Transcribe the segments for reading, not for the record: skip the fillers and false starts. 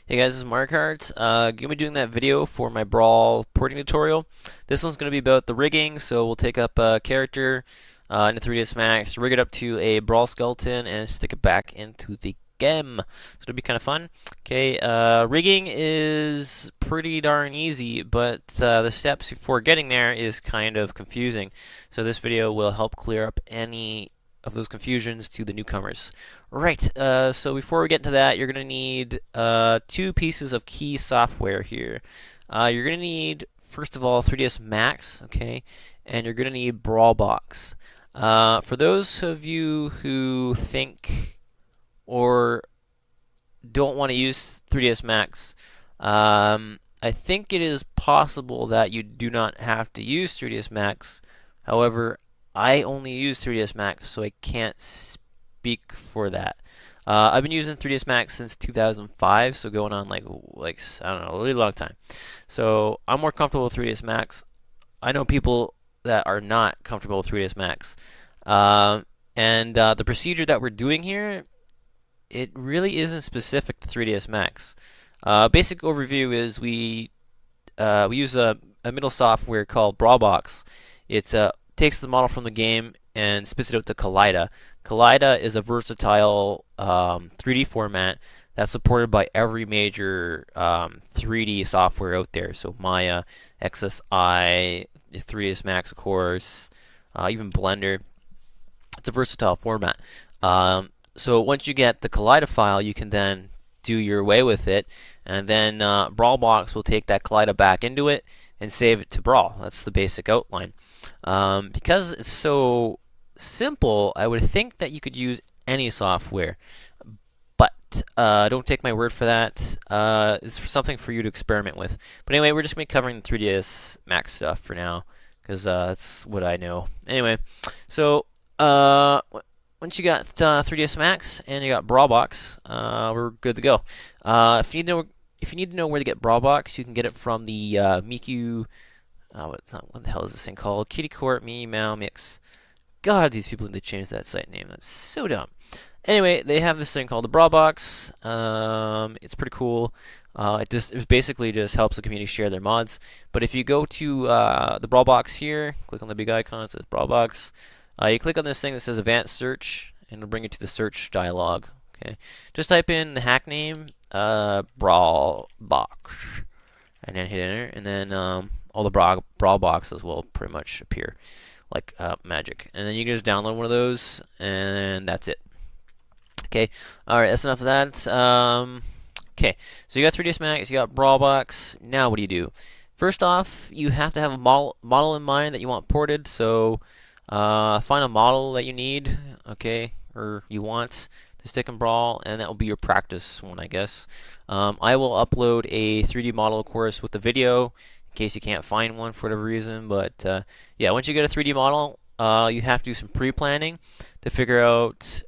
Hey guys, this is Markart. Gonna be doing that video for my Brawl porting tutorial. This one's gonna be about the rigging, so we'll take up a character into 3ds Max, rig it up to a Brawl skeleton, and stick it back into the game. So it'll be kind of fun. Okay, rigging is pretty darn easy, but the steps before getting there is kind of confusing. So this video will help clear up any of those confusions to the newcomers. Right, so before we get into that, you're going to need two pieces of key software here. You're going to need, first of all, 3ds Max, okay, and you're going to need Brawlbox. For those of you who think or don't want to use 3ds Max, I think it is possible that you do not have to use 3ds Max. However, I only use 3ds Max, so I can't speak for that. I've been using 3ds Max since 2005, so going on like I don't know, a really long time. So I'm more comfortable with 3ds Max. I know people that are not comfortable with 3ds Max, and the procedure that we're doing here, it really isn't specific to 3ds Max. Basic overview is we use a middle software called Brawlbox. It takes the model from the game and spits it out to Kaleida. Kaleida is a versatile 3D format that's supported by every major 3D software out there. So Maya, XSI, 3ds Max, of course, even Blender. It's a versatile format. So once you get the Kaleida file, you can then do your way with it, and then Brawlbox will take that Kaleida back into it and save it to Brawl. That's the basic outline. Because it's so simple, I would think that you could use any software, but don't take my word for that. It's something for you to experiment with. But anyway, we're just going to be covering the 3ds Max stuff for now, because that's what I know. Anyway, so once you got 3ds Max and you got Brawlbox, we're good to go. If you need to know where to get Brawlbox, you can get it from the Miku. What the hell is this thing called? Kitty Court Me Meow Mix. God, these people need to change that site name. That's so dumb. Anyway, they have this thing called the Brawlbox. It's pretty cool. It basically just helps the community share their mods. But if you go to the Brawlbox here, click on the big icon, it says Brawlbox. You click on this thing that says Advanced Search, and it'll bring you to the search dialog. Okay, just type in the hack name, Brawlbox, and then hit enter, and then all the Brawl boxes will pretty much appear like magic. And then you can just download one of those, and that's it. Okay, alright, that's enough of that. Okay, so you got 3ds Max, you got Brawlbox. Now what do you do? First off, you have to have a model in mind that you want ported, so find a model that you need, okay, or you want to stick in Brawl, and that will be your practice one, I guess. I will upload a 3D model, of course, with the video, in case you can't find one for whatever reason. But yeah, once you get a 3D model, you have to do some pre-planning to figure out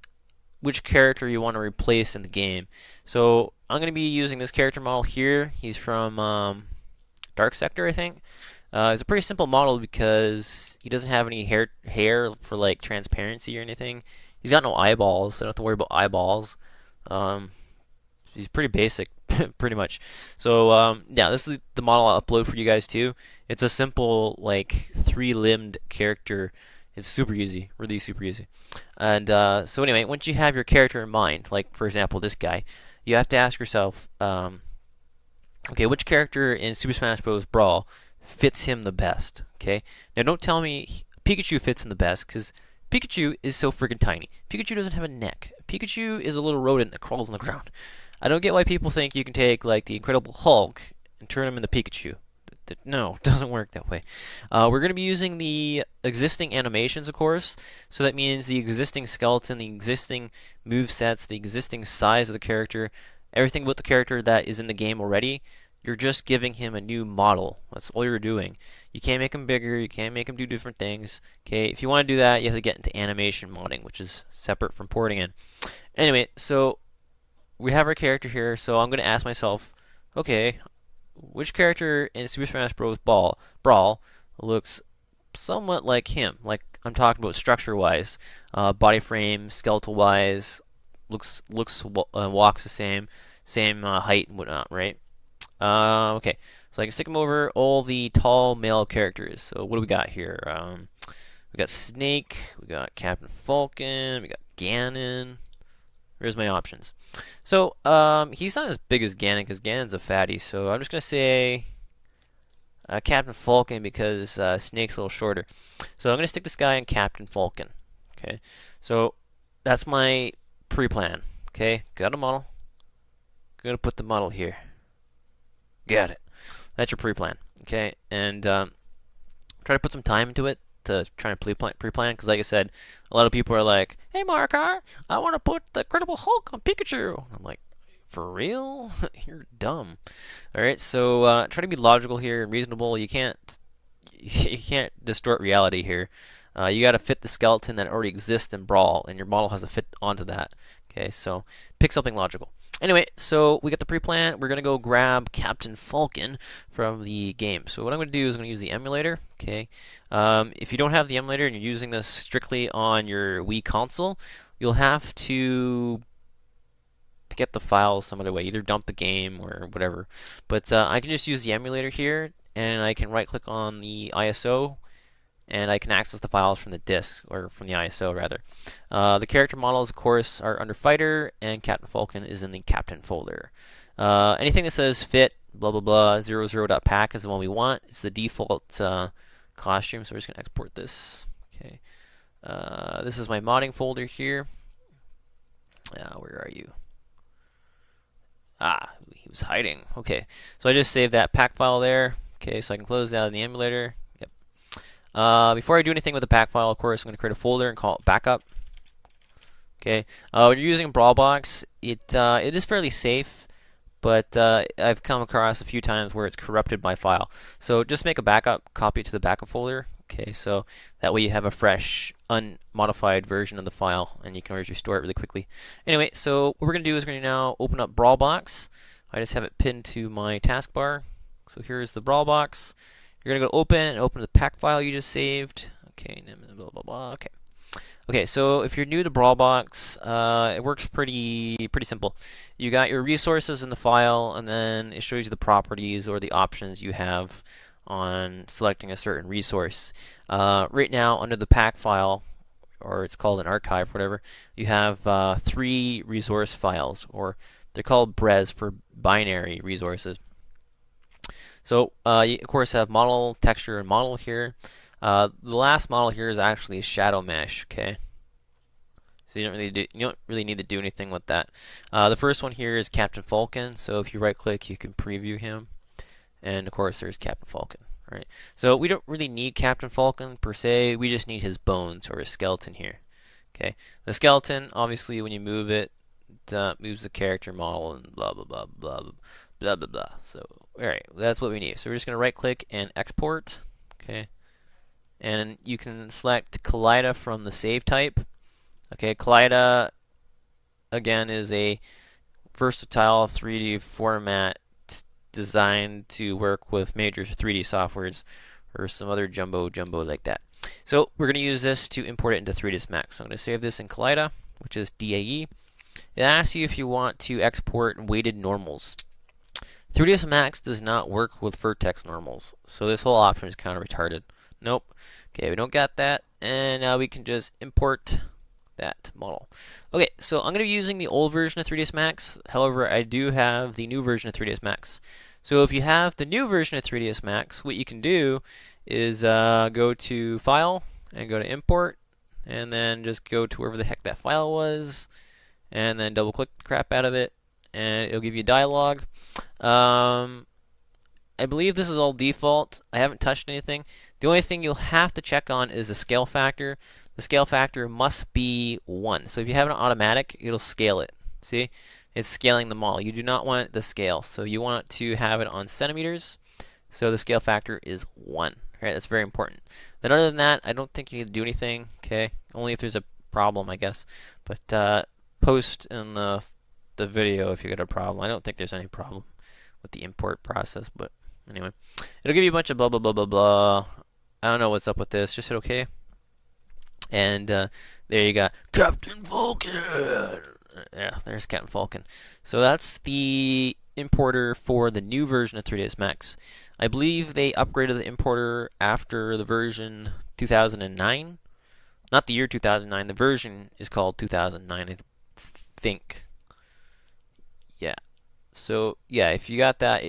which character you want to replace in the game. So I'm going to be using this character model here. He's from Dark Sector, I think. It's a pretty simple model because he doesn't have any hair for like transparency or anything. He's got no eyeballs, so I don't have to worry about eyeballs. He's pretty basic, pretty much. So yeah, this is the model I'll upload for you guys too. It's a simple like 3-limbed character. It's super easy, really super easy. And so anyway, once you have your character in mind, like for example this guy, you have to ask yourself, okay, which character in Super Smash Bros. Brawl fits him the best? Okay, now don't tell me Pikachu fits him the best, because Pikachu is so freaking tiny. Pikachu doesn't have a neck. Pikachu is a little rodent that crawls on the ground. I don't get why people think you can take like the Incredible Hulk and turn him into Pikachu. No, it doesn't work that way. We're going to be using the existing animations, of course. So that means the existing skeleton, the existing movesets, the existing size of the character, everything about the character that is in the game already. You're just giving him a new model. That's all you're doing. You can't make him bigger. You can't make him do different things. Okay, if you want to do that, you have to get into animation modding, which is separate from porting in. Anyway, so we have our character here. So I'm going to ask myself, okay, which character in Super Smash Bros. Brawl looks somewhat like him? Like I'm talking about structure-wise, body frame, skeletal-wise, walks the same. same height and whatnot, right? Okay, so I can stick them over all the tall male characters. So what do we got here? We got Snake, we got Captain Falcon, we got Ganon. Here's my options. So he's not as big as Ganon because Ganon's a fatty. So I'm just gonna say Captain Falcon because Snake's a little shorter. So I'm gonna stick this guy in Captain Falcon. Okay, so that's my pre-plan. Okay, got a model. Gonna put the model here. Got it. That's your pre-plan. Okay, and try to put some time into it to try and pre-plan because, like I said, a lot of people are like, "Hey, Markar, I want to put the Incredible Hulk on Pikachu." I'm like, "For real? You're dumb." All right, so try to be logical here and reasonable. You can't distort reality here. You got to fit the skeleton that already exists in Brawl, and your model has to fit onto that. Okay, so pick something logical. Anyway, so we got the pre-plan. We're gonna go grab Captain Falcon from the game. So what I'm gonna do is I'm gonna use the emulator. Okay, if you don't have the emulator and you're using this strictly on your Wii console, you'll have to get the files some other way, either dump the game or whatever. But I can just use the emulator here, and I can right-click on the ISO and I can access the files from the disk, or from the ISO rather. The character models, of course, are under Fighter, and Captain Falcon is in the Captain folder. Anything that says fit, blah blah blah, 00.pack is the one we want. It's the default costume, so we're just going to export this. Okay. This is my modding folder here. Where are you? Ah, he was hiding. Okay, so I just saved that pack file there. Okay, so I can close that in the emulator. Before I do anything with the pack file, of course, I'm going to create a folder and call it backup. Okay. When you're using BrawlBox, it is fairly safe, but I've come across a few times where it's corrupted my file. So just make a backup, copy it to the backup folder. Okay, so that way you have a fresh, unmodified version of the file, and you can always restore it really quickly. Anyway, so what we're going to do is we're going to now open up BrawlBox. I just have it pinned to my taskbar. So here's the BrawlBox. You're going to go open and open the pack file you just saved. Okay, blah, blah, blah. Okay. Okay, so if you're new to BrawlBox, it works pretty simple. You got your resources in the file, and then it shows you the properties or the options you have on selecting a certain resource. Right now, under the pack file, or it's called an archive, whatever, you have 3 resource files, or they're called BRES for binary resources. So you of course have model, texture, and model here. The last model here is actually a shadow mesh. Okay, so you don't really need to do anything with that. The first one here is Captain Falcon. So if you right-click, you can preview him, and of course there's Captain Falcon. All right. So we don't really need Captain Falcon per se. We just need his bones or his skeleton here. Okay. The skeleton, obviously, when you move it, moves the character model and blah blah blah blah blah. Blah blah blah. So, alright, that's what we need. So we're just going to right click and export. Okay. And you can select Kaleida from the save type. Okay, Kaleida again is a versatile 3D format designed to work with major 3D softwares or some other jumbo like that. So we're going to use this to import it into 3ds Max. So I'm going to save this in Kaleida, which is DAE. It asks you if you want to export weighted normals. 3ds Max does not work with vertex normals, so this whole option is kind of retarded. Nope. Okay, we don't got that, and now we can just import that model. Okay, so I'm going to be using the old version of 3ds Max. However, I do have the new version of 3ds Max. So if you have the new version of 3ds Max, what you can do is go to File and go to Import, and then just go to wherever the heck that file was, and then double-click the crap out of it, and it'll give you a dialog. I believe this is all default. I haven't touched anything. The only thing you'll have to check on is the scale factor. The scale factor must be 1. So if you have an automatic, it'll scale it. See? It's scaling the model. You do not want the scale. So you want to have it on centimeters. So the scale factor is 1. Alright, that's very important. Then other than that, I don't think you need to do anything. Okay? Only if there's a problem, I guess. But post in the video if you got a problem. I don't think there's any problem with the import process, but anyway, it'll give you a bunch of blah blah blah blah blah. I don't know what's up with this. Just hit OK, and there you got Captain Falcon. Yeah, there's Captain Falcon. So that's the importer for the new version of 3ds Max. I believe they upgraded the importer after the version 2009. Not the year 2009. The version is called 2009, I think. Yeah. So yeah, if you got that,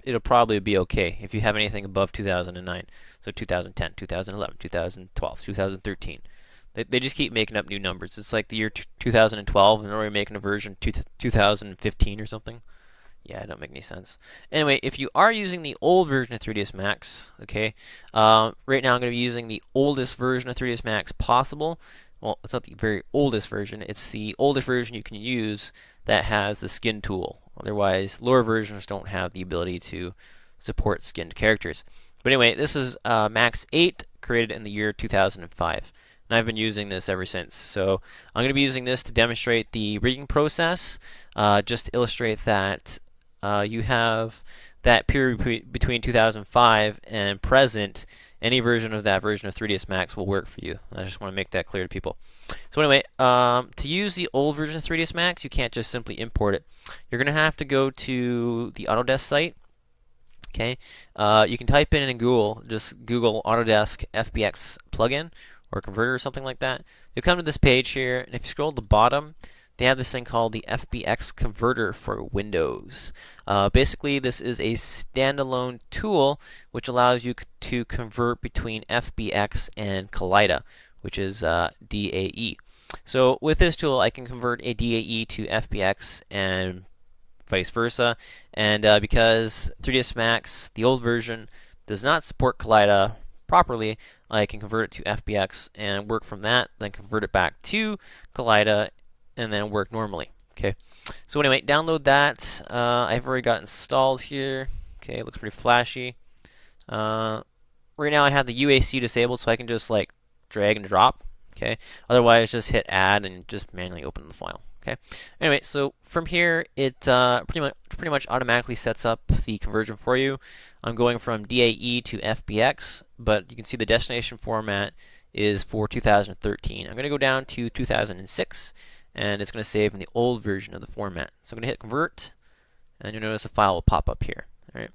it'll probably be okay. If you have anything above 2009, so 2010, 2011, 2012, 2013. They just keep making up new numbers. It's like the year 2012, and they're already making a version 2015 or something. Yeah, it don't make any sense. Anyway, if you are using the old version of 3ds Max, okay, right now I'm going to be using the oldest version of 3ds Max possible. Well, it's not the very oldest version. It's the oldest version you can use that has the skin tool. Otherwise, lower versions don't have the ability to support skinned characters. But anyway, this is Max 8, created in the year 2005. And I've been using this ever since. So I'm going to be using this to demonstrate the rigging process, just to illustrate that you have that period between 2005 and present. Any version of that version of 3ds Max will work for you. I just want to make that clear to people. So anyway, to use the old version of 3ds Max, you can't just simply import it. You're going to have to go to the Autodesk site. Okay, you can type in Google, just Google Autodesk FBX plugin or converter or something like that. You'll come to this page here, and if you scroll to the bottom, they have this thing called the FBX converter for Windows. Basically, this is a standalone tool which allows you to convert between FBX and Kaleida, which is DAE. So with this tool, I can convert a DAE to FBX and vice versa. And because 3ds Max, the old version, does not support Kaleida properly, I can convert it to FBX and work from that, then convert it back to Kaleida, and then work normally. Okay. So anyway, download that. I've already got installed here. Okay, it looks pretty flashy. Right now I have the UAC disabled, so I can just like drag and drop. Okay. Otherwise, just hit add and just manually open the file. Okay. Anyway, so from here, it pretty much automatically sets up the conversion for you. I'm going from DAE to FBX, but you can see the destination format is for 2013. I'm going to go down to 2006, and it's going to save in the old version of the format. So I'm going to hit convert, and you'll notice a file will pop up here. All right.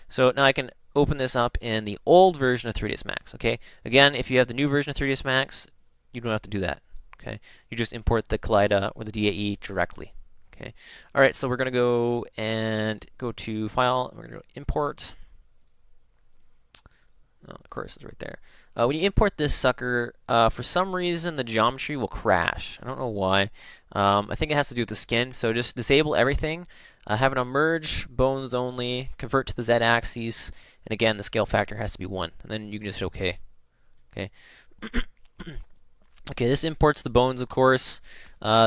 So now I can open this up in the old version of 3ds Max. Okay. Again, if you have the new version of 3ds Max, you don't have to do that. Okay, you just import the Kaleida or the DAE directly. Okay, all right. So we're gonna go to File. We're gonna go Import. Oh, of course, it's right there. When you import this sucker, for some reason the geometry will crash. I don't know why. I think it has to do with the skin. So just disable everything. Have it on merge, bones only, convert to the z-axis, and again the scale factor has to be 1. And then you can just hit OK. Okay. Okay, this imports the bones, of course.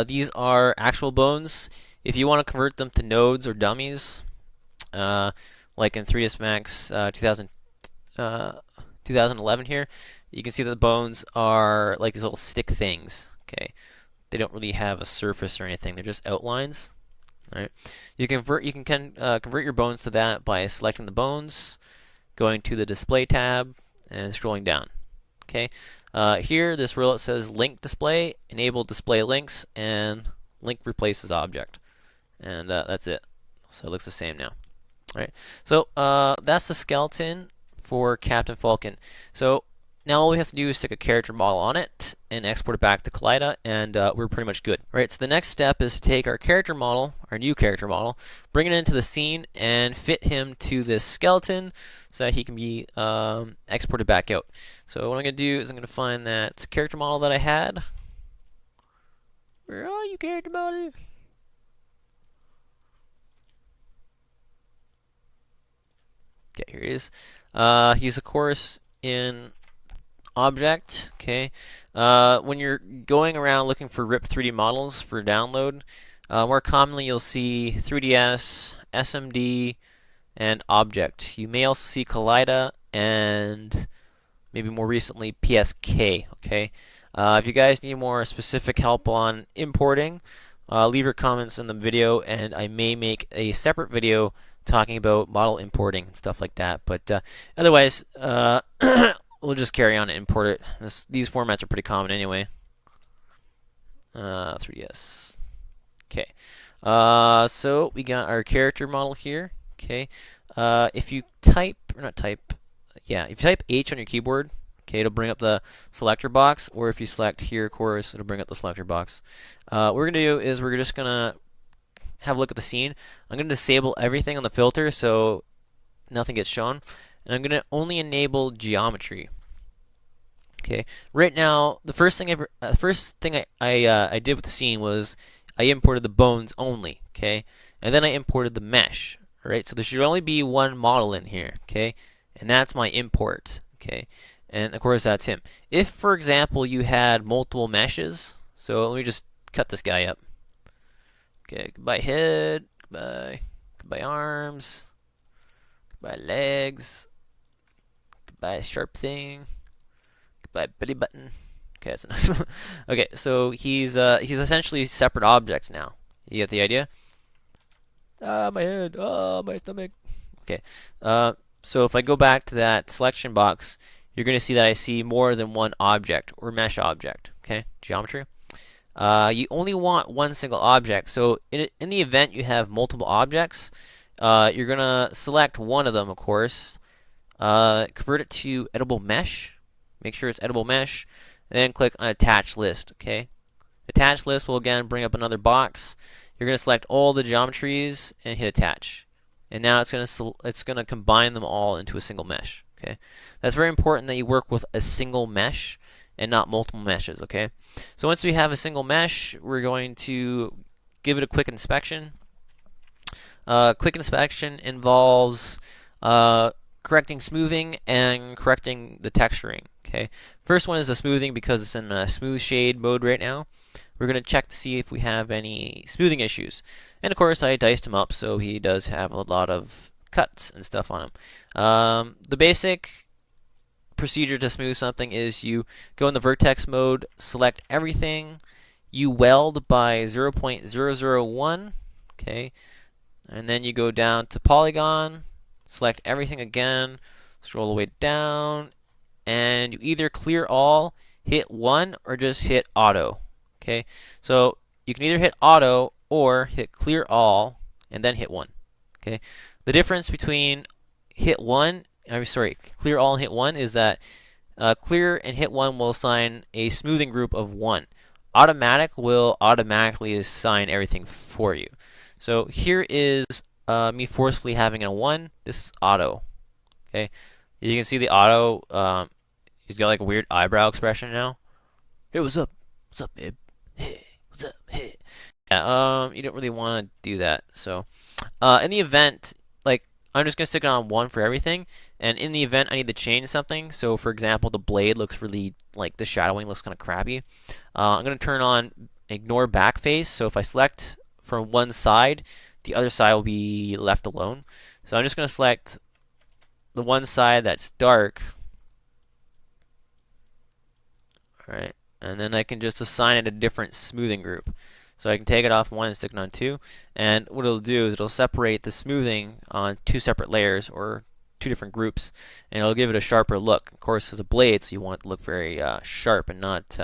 These are actual bones. If you want to convert them to nodes or dummies, like in 3ds Max 2011 here, you can see that the bones are like these little stick things. Okay, they don't really have a surface or anything; they're just outlines. All right, you can convert your bones to that by selecting the bones, going to the Display tab, and scrolling down. Okay. Here, this row it says link display, enable display links, and link replaces object. And that's it. So it looks the same now. All right. So that's the skeleton for Captain Falcon. So now all we have to do is stick a character model on it and export it back to Kaleida, and we're pretty much good. All right. So the next step is to take our character model, our new character model, bring it into the scene, and fit him to this skeleton so that he can be exported back out. So what I'm going to do is I'm going to find that character model that I had. Where are you, character model? Okay, here he is. He's of course in object. Okay. When you're going around looking for RIP 3D models for download, more commonly you'll see 3ds, SMD, and object. You may also see Kaleida and maybe more recently PSK. Okay. If you guys need more specific help on importing, leave your comments in the video, and I may make a separate video talking about model importing and stuff like that. But otherwise, we'll just carry on and import it. These formats are pretty common anyway. 3ds. Okay. So we got our character model here. Okay. If you type, or not type, yeah, if you type H on your keyboard, okay, it'll bring up the selector box, or if you select here, of course, it'll bring up the selector box. What we're gonna do is we're just gonna have a look at the scene. I'm gonna disable everything on the filter so nothing gets shown, and I'm gonna only enable geometry. Okay. Right now, the first thing I did with the scene was I imported the bones only. Okay, and then I imported the mesh. All right. So there should only be one model in here. Okay, and that's my import. Okay, and of course that's him. If, for example, you had multiple meshes, so let me just cut this guy up. Okay. Goodbye head. Goodbye. Goodbye arms. Goodbye legs. Goodbye sharp thing. By belly button. Okay, that's enough. Okay, so he's essentially separate objects now. You get the idea? Ah, my head. Ah, my stomach. Okay. So if I go back to that selection box, you're going to see that I see more than one object or mesh object. Okay, geometry. You only want one single object. So in the event you have multiple objects, you're going to select one of them, of course. Convert it to editable mesh. Make sure it's editable mesh, and then click on attach list. Okay, attach list will again bring up another box. You're going to select all the geometries and hit attach, and now it's going to combine them all into a single mesh. Okay, that's very important that you work with a single mesh and not multiple meshes. Okay, so once we have a single mesh, we're going to give it a quick inspection. Quick inspection involves correcting smoothing and correcting the texturing. Okay, first one is the smoothing because it's in smooth shade mode right now. We're going to check to see if we have any smoothing issues. And of course, I diced him up, so he does have a lot of cuts and stuff on him. The basic procedure to smooth something is you go in the vertex mode, select everything, you weld by 0.001, okay, and then you go down to polygon, select everything again, scroll all the way down, and you either clear all, hit 1, or just hit auto. Okay, so you can either hit auto or hit clear all and then hit 1. Okay, the difference between clear all and hit 1 is that clear and hit 1 will assign a smoothing group of 1. Automatic will automatically assign everything for you. So here is me forcefully having a 1. This is auto. Okay, you can see the auto. He's got like a weird eyebrow expression now. Hey, what's up? What's up, babe? Hey, what's up? Hey. Yeah, you don't really want to do that. So, in the event, like, I'm just gonna stick it on 1 for everything. And in the event I need to change something, so for example, the blade looks really, like, the shadowing looks kind of crappy. I'm gonna turn on ignore backface. So if I select from one side, the other side will be left alone. So I'm just gonna select the one side that's dark. Alright, and then I can just assign it a different smoothing group. So I can take it off 1 and stick it on 2, and what it'll do is it'll separate the smoothing on 2 separate layers or 2 different groups, and it'll give it a sharper look. Of course, it's a blade, so you want it to look very sharp and not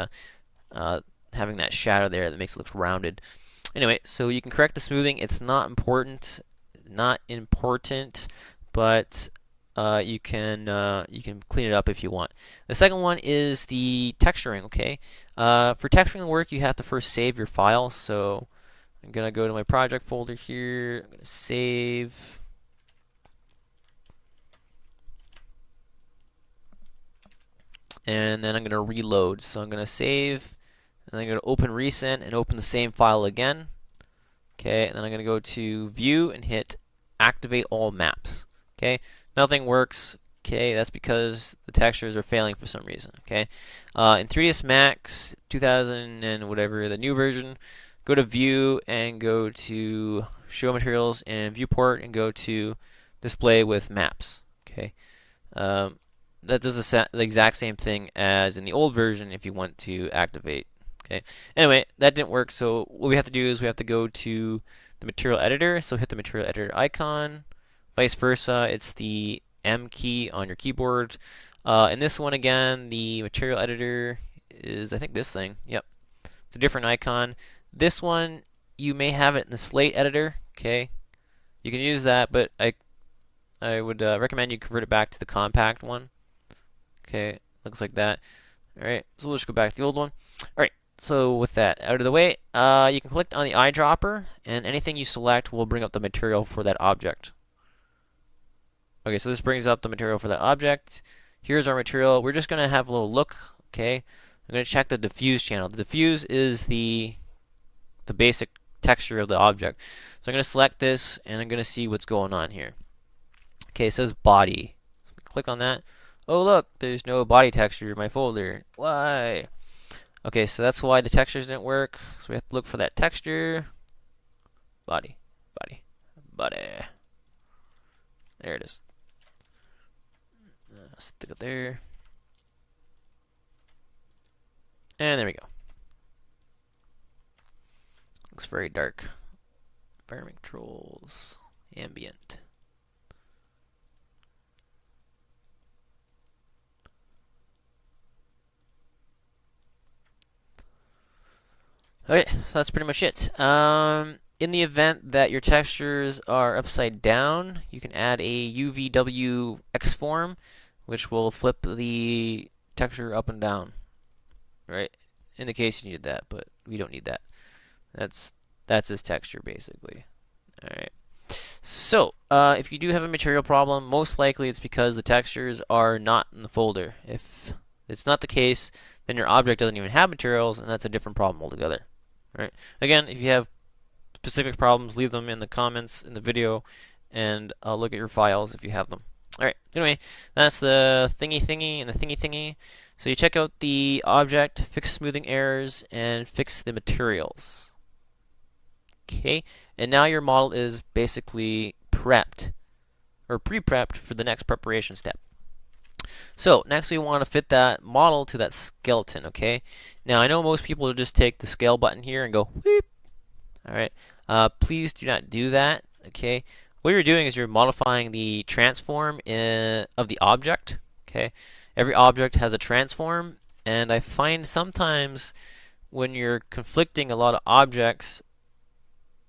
having that shadow there that makes it look rounded. Anyway, so you can correct the smoothing. It's not important, but you can clean it up if you want. The second one is the texturing. Okay, for texturing work, you have to first save your file. So I'm gonna go to my project folder here. I'm gonna save. And then I'm gonna reload. So I'm gonna save, and I'm gonna open recent and open the same file again. Okay, and then I'm gonna go to View and hit Activate All Maps. Okay. Nothing works. Okay, that's because the textures are failing for some reason. Okay, in 3ds Max 2000 and whatever, the new version, go to View and go to Show Materials and Viewport and go to Display with Maps. Okay, that does the exact same thing as in the old version if you want to activate. Okay, anyway, that didn't work. So what we have to do is we have to go to the Material Editor. So hit the Material Editor icon. Vice versa, it's the M key on your keyboard. In this one again, the material editor is, I think, this thing. Yep, it's a different icon. This one you may have it in the slate editor. Okay, you can use that, but I would recommend you convert it back to the compact one. Okay, looks like that. All right, so we'll just go back to the old one. All right, so with that out of the way, you can click on the eyedropper, and anything you select will bring up the material for that object. Okay, so this brings up the material for that object. Here's our material. We're just gonna have a little look. Okay, I'm gonna check the diffuse channel. The diffuse is the basic texture of the object. So I'm gonna select this, and I'm gonna see what's going on here. Okay, it says body. So click on that. Oh look, there's no body texture in my folder. Why? Okay, so that's why the textures didn't work. So we have to look for that texture. Body, body, body. There it is. Stick it there. And there we go. Looks very dark. Environment controls, ambient. Okay, so that's pretty much it. In the event that your textures are upside down, you can add a UVW X-form, which will flip the texture up and down. Right? In the case you needed that, but we don't need that. That's his texture basically. All right. So, if you do have a material problem, most likely it's because the textures are not in the folder. If it's not the case, then your object doesn't even have materials, and that's a different problem altogether. All right. Again, if you have specific problems, leave them in the comments in the video, and I'll look at your files if you have them. All right. Anyway, that's the thingy and the thingy. So you check out the object, fix smoothing errors, and fix the materials. Okay, and now your model is basically prepped, or pre-prepped for the next preparation step. So next we want to fit that model to that skeleton, okay? Now I know most people will just take the scale button here and go whoop. Alright, please do not do that, okay? What you're doing is you're modifying the transform of the object, okay? Every object has a transform, and I find sometimes when you're conflicting a lot of objects,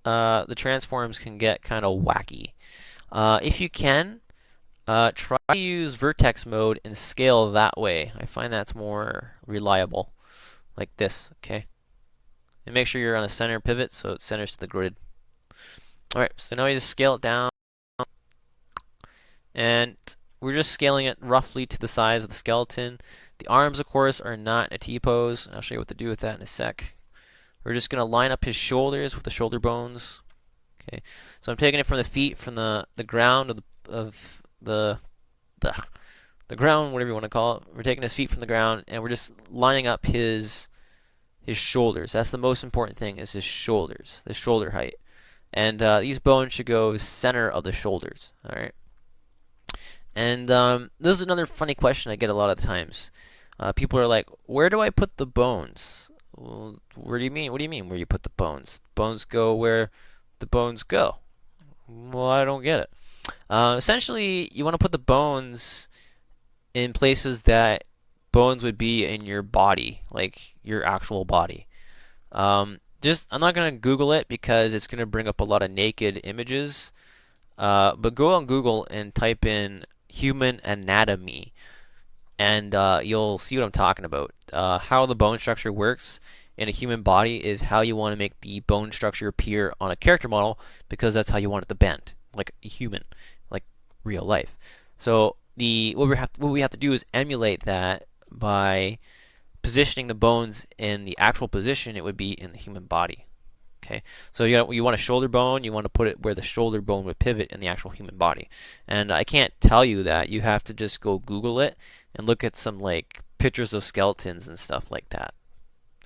the transforms can get kind of wacky. If you can, try to use vertex mode and scale that way. I find that's more reliable, like this, okay? And make sure you're on the center pivot so it centers to the grid. Alright, so now we just scale it down. And we're just scaling it roughly to the size of the skeleton. The arms, of course, are not in a T-pose. I'll show you what to do with that in a sec. We're just going to line up his shoulders with the shoulder bones. Okay, so I'm taking it from the feet, from the ground of the ground, whatever you want to call it. We're taking his feet from the ground, and we're just lining up his shoulders. That's the most important thing, is his shoulders, the shoulder height. And these bones should go center of the shoulders. All right. And this is another funny question I get a lot of times. People are like, "Where do I put the bones?" Well, where do you mean? What do you mean where you put the bones? Bones go where the bones go. Well, I don't get it. Essentially, you want to put the bones in places that bones would be in your body, like your actual body. I'm not gonna Google it because it's gonna bring up a lot of naked images. But go on Google and type in human anatomy, and you'll see what I'm talking about. How the bone structure works in a human body is how you want to make the bone structure appear on a character model, because that's how you want it to bend, like a human, like real life. So what we have to do is emulate that by positioning the bones in the actual position it would be in the human body. Okay, so you want a shoulder bone, you want to put it where the shoulder bone would pivot in the actual human body. And I can't tell you that. You have to just go Google it and look at some like pictures of skeletons and stuff like that,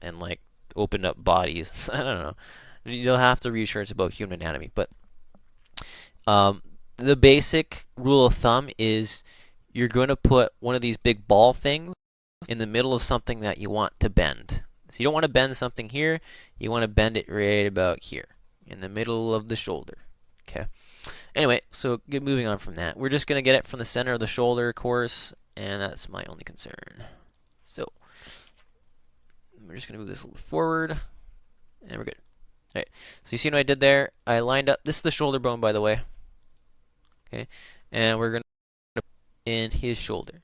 and like open up bodies. I don't know. You'll have to research about human anatomy, but the basic rule of thumb is you're going to put one of these big ball things in the middle of something that you want to bend. So you don't want to bend something here, you want to bend it right about here, in the middle of the shoulder. Okay. Anyway, so moving on from that. We're just going to get it from the center of the shoulder, of course, and that's my only concern. So, we're just going to move this a little forward, and we're good. Alright, so you see what I did there? I lined up, this is the shoulder bone by the way, okay, and we're going to put in his shoulder,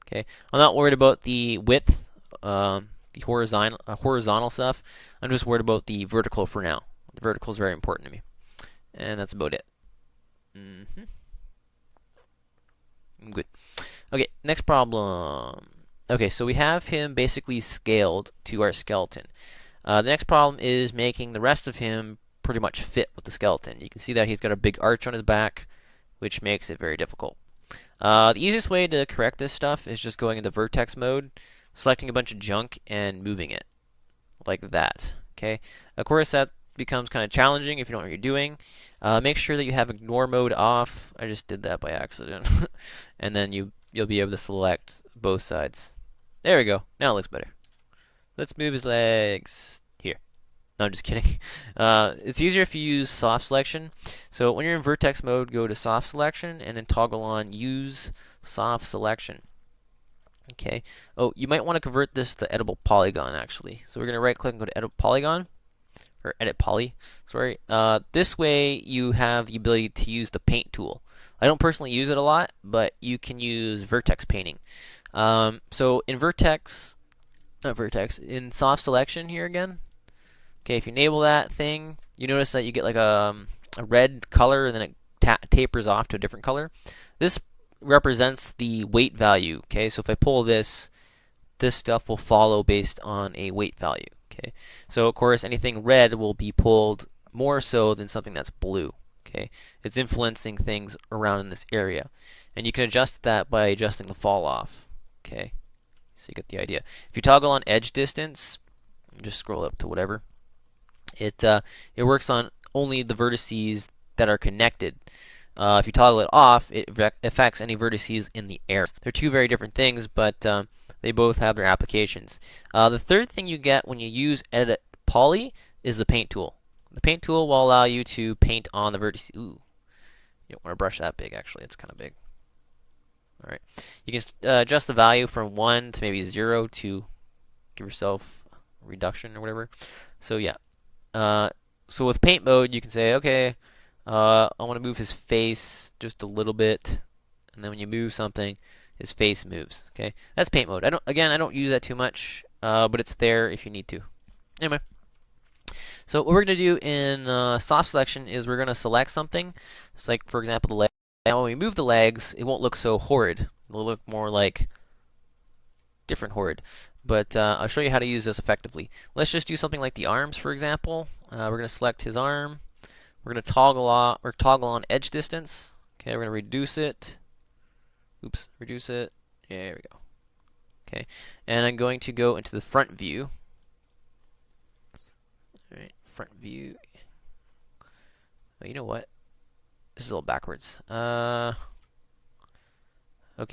okay. I'm not worried about the width, the horizontal stuff. I'm just worried about the vertical for now. The vertical is very important to me, and that's about it. Good. Okay, next problem. Okay, so we have him basically scaled to our skeleton. The next problem is making the rest of him pretty much fit with the skeleton. You can see that he's got a big arch on his back, which makes it very difficult. The easiest way to correct this stuff is just going into vertex mode, selecting a bunch of junk, and moving it like that. Okay. Of course, that becomes kind of challenging if you don't know what you're doing. Make sure that you have ignore mode off. I just did that by accident, and then you'll be able to select both sides. There we go. Now it looks better. Let's move his legs here. No, I'm just kidding. It's easier if you use soft selection. So when you're in vertex mode, go to soft selection and then toggle on use soft selection. Okay. Oh, you might want to convert this to editable polygon actually. So we're going to right click and go to edit polygon or edit poly. Sorry. This way you have the ability to use the paint tool. I don't personally use it a lot, but you can use vertex painting. So in in soft selection here again. Okay, if you enable that thing, you notice that you get like a red color and then it tapers off to a different color. This represents the weight value. Okay, so if I pull this, this stuff will follow based on a weight value. Okay, so of course anything red will be pulled more so than something that's blue. Okay, it's influencing things around in this area, and you can adjust that by adjusting the fall off. Okay, so you get the idea. If you toggle on edge distance, just scroll up to whatever. It works on only the vertices that are connected. If you toggle it off, it affects any vertices in the air. They're two very different things, but they both have their applications. The third thing you get when you use Edit Poly is the Paint tool. The Paint tool will allow you to paint on the vertices. Ooh, you don't want to brush that big, actually. It's kind of big. All right. You can adjust the value from 1 to maybe 0 to give yourself a reduction or whatever. So yeah. So with paint mode, you can say, okay, I want to move his face just a little bit, and then when you move something, his face moves. Okay, that's paint mode. I don't use that too much, but it's there if you need to. Anyway, so what we're gonna do in soft selection is we're gonna select something. It's like, for example, the leg. Now when we move the legs, it won't look so horrid. It'll look more like different horrid. But I'll show you how to use this effectively. Let's just do something like the arms, for example. We're going to select his arm. We're going to toggle on edge distance. Okay, we're going to reduce it. Oops, reduce it. Yeah, there we go. Okay, and I'm going to go into the front view. All right, front view. Oh, you know what? This is a little backwards. Okay,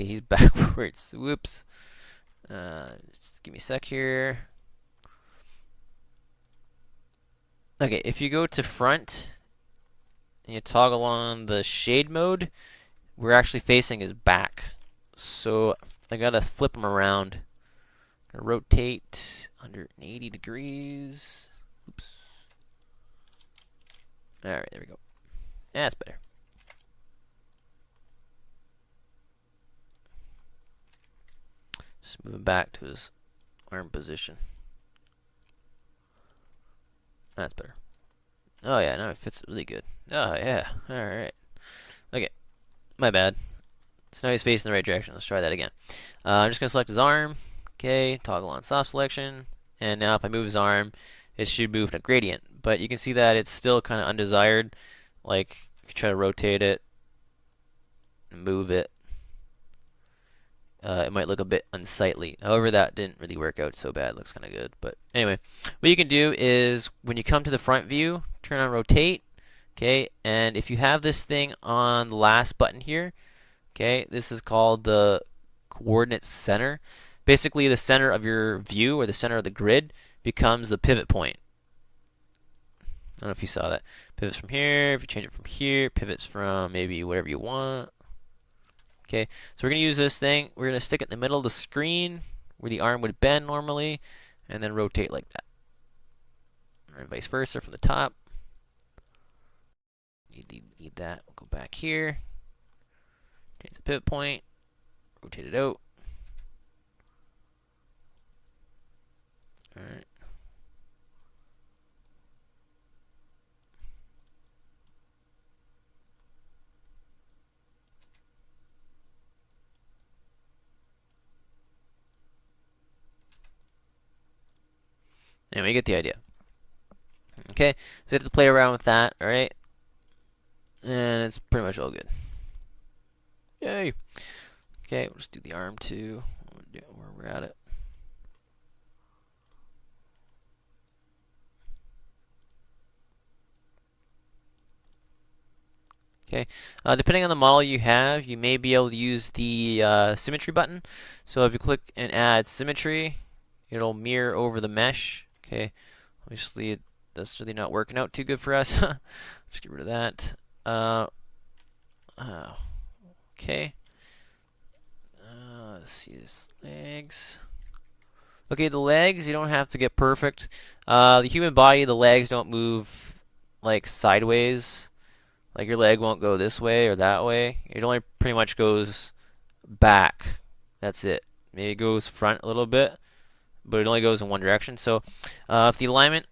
he's backwards. Whoops. Just give me a sec here. Okay, if you go to front and you toggle on the shade mode, we're actually facing his back. So I gotta flip him around. Rotate 180 degrees. Oops. Alright, there we go. That's better. Just moving back to his arm position. That's better. Oh yeah, now it fits really good. Oh yeah, alright. Okay, my bad. So now he's facing the right direction. Let's try that again. I'm just going to select his arm. Okay, toggle on soft selection. And now if I move his arm, it should move in a gradient. But you can see that it's still kind of undesired. Like, if you try to rotate it and move it, it might look a bit unsightly. However, that didn't really work out so bad. It looks kind of good. But anyway, what you can do is when you come to the front view, turn on rotate. Okay, and if you have this thing on the last button here, okay, this is called the coordinate center. Basically, the center of your view or the center of the grid becomes the pivot point. I don't know if you saw that. Pivots from here. If you change it from here, pivots from maybe whatever you want. Okay, so we're going to use this thing. We're going to stick it in the middle of the screen where the arm would bend normally, and then rotate like that. and vice versa from the top. Need that. We'll go back here. Change the pivot point. Rotate it out. All right. Anyway, you get the idea. Okay, so you have to play around with that, alright? And it's pretty much all good. Yay! Okay, we'll just do the arm too, where we're at it. Okay, depending on the model you have, you may be able to use the symmetry button. So if you click and add symmetry, it'll mirror over the mesh. Okay, obviously that's really not working out too good for us. Just get rid of that. Okay. Let's see his legs. Okay, the legs, you don't have to get perfect. The human body, the legs don't move like sideways. Like your leg won't go this way or that way. It only pretty much goes back. That's it. Maybe it goes front a little bit, but it only goes in one direction. So if the alignment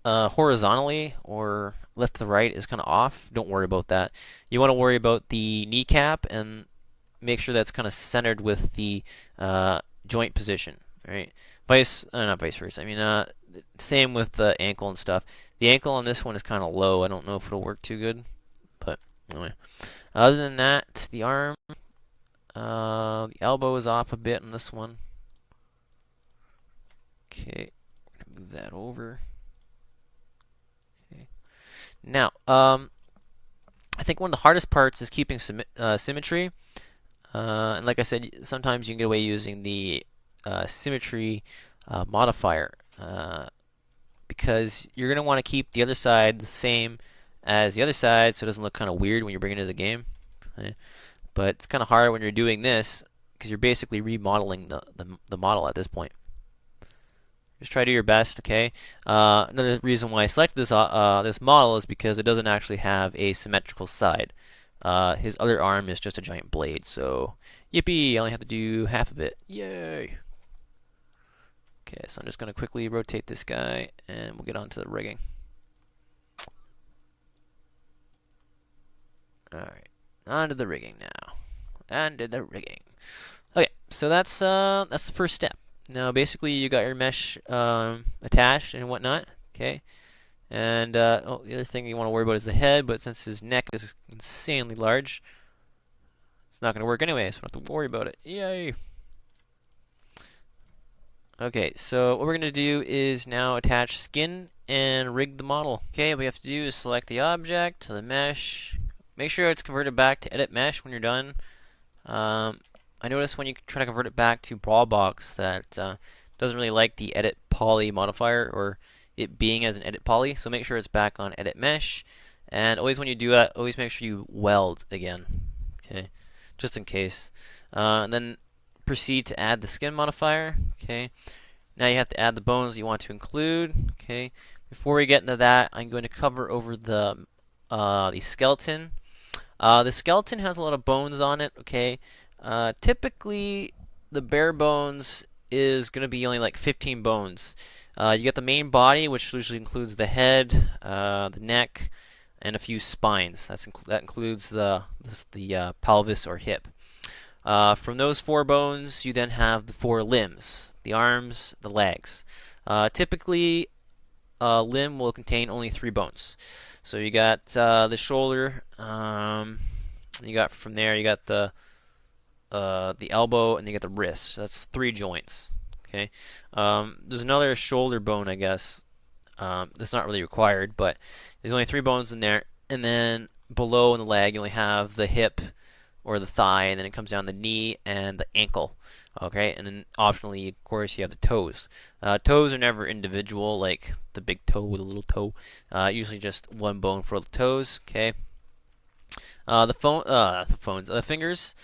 horizontally or left to the right is kind of off, don't worry about that. You want to worry about the kneecap and make sure that's kind of centered with the joint position, right? Not vice versa. I mean, same with the ankle and stuff. The ankle on this one is kind of low. I don't know if it'll work too good, but anyway. Other than that, the arm, the elbow is off a bit on this one. Okay, we're gonna move that over. Okay. Now, I think one of the hardest parts is keeping symmetry. And like I said, sometimes you can get away using the symmetry modifier because you're going to want to keep the other side the same as the other side so it doesn't look kind of weird when you're bringing it to the game. Okay. But it's kind of hard when you're doing this because you're basically remodeling the model at this point. Just try to do your best, okay? Another reason why I selected this model is because it doesn't actually have a symmetrical side. His other arm is just a giant blade, so yippee, I only have to do half of it. Yay! Okay, so I'm just going to quickly rotate this guy, and we'll get on to the rigging. Alright, on to the rigging now. On to the rigging. Okay, so that's the first step. Now, basically, you got your mesh attached and whatnot, okay? And the other thing you want to worry about is the head, but since his neck is insanely large, it's not going to work anyway, so we don't have to worry about it. Yay! Okay, so what we're going to do is now attach skin and rig the model. Okay, what we have to do is select the object, the mesh. Make sure it's converted back to edit mesh when you're done. I noticed when you try to convert it back to Brawl Box that doesn't really like the edit poly modifier or it being as an edit poly, so make sure it's back on edit mesh, and always when you do that, always make sure you weld again, okay, just in case. And then proceed to add the skin modifier. Okay, now you have to add the bones you want to include. Okay, before we get into that, I'm going to cover over the skeleton. The skeleton has a lot of bones on it. Okay, typically the bare bones is going to be only like 15 bones. You get the main body, which usually includes the head, the neck, and a few spines. That includes the pelvis or hip. From those 4 bones, you then have the 4 limbs, the arms, the legs. Typically, a limb will contain only 3 bones. So you got the shoulder. You got from there, you got the elbow, and you got the wrist. So that's 3 joints. Okay. There's another shoulder bone, I guess. That's not really required, but there's only 3 bones in there. And then below in the leg, you only have the hip or the thigh, and then it comes down the knee and the ankle. Okay, and then optionally, of course, you have the toes. Toes are never individual, like the big toe with a little toe. Usually just 1 bone for the toes. Okay. The fingers.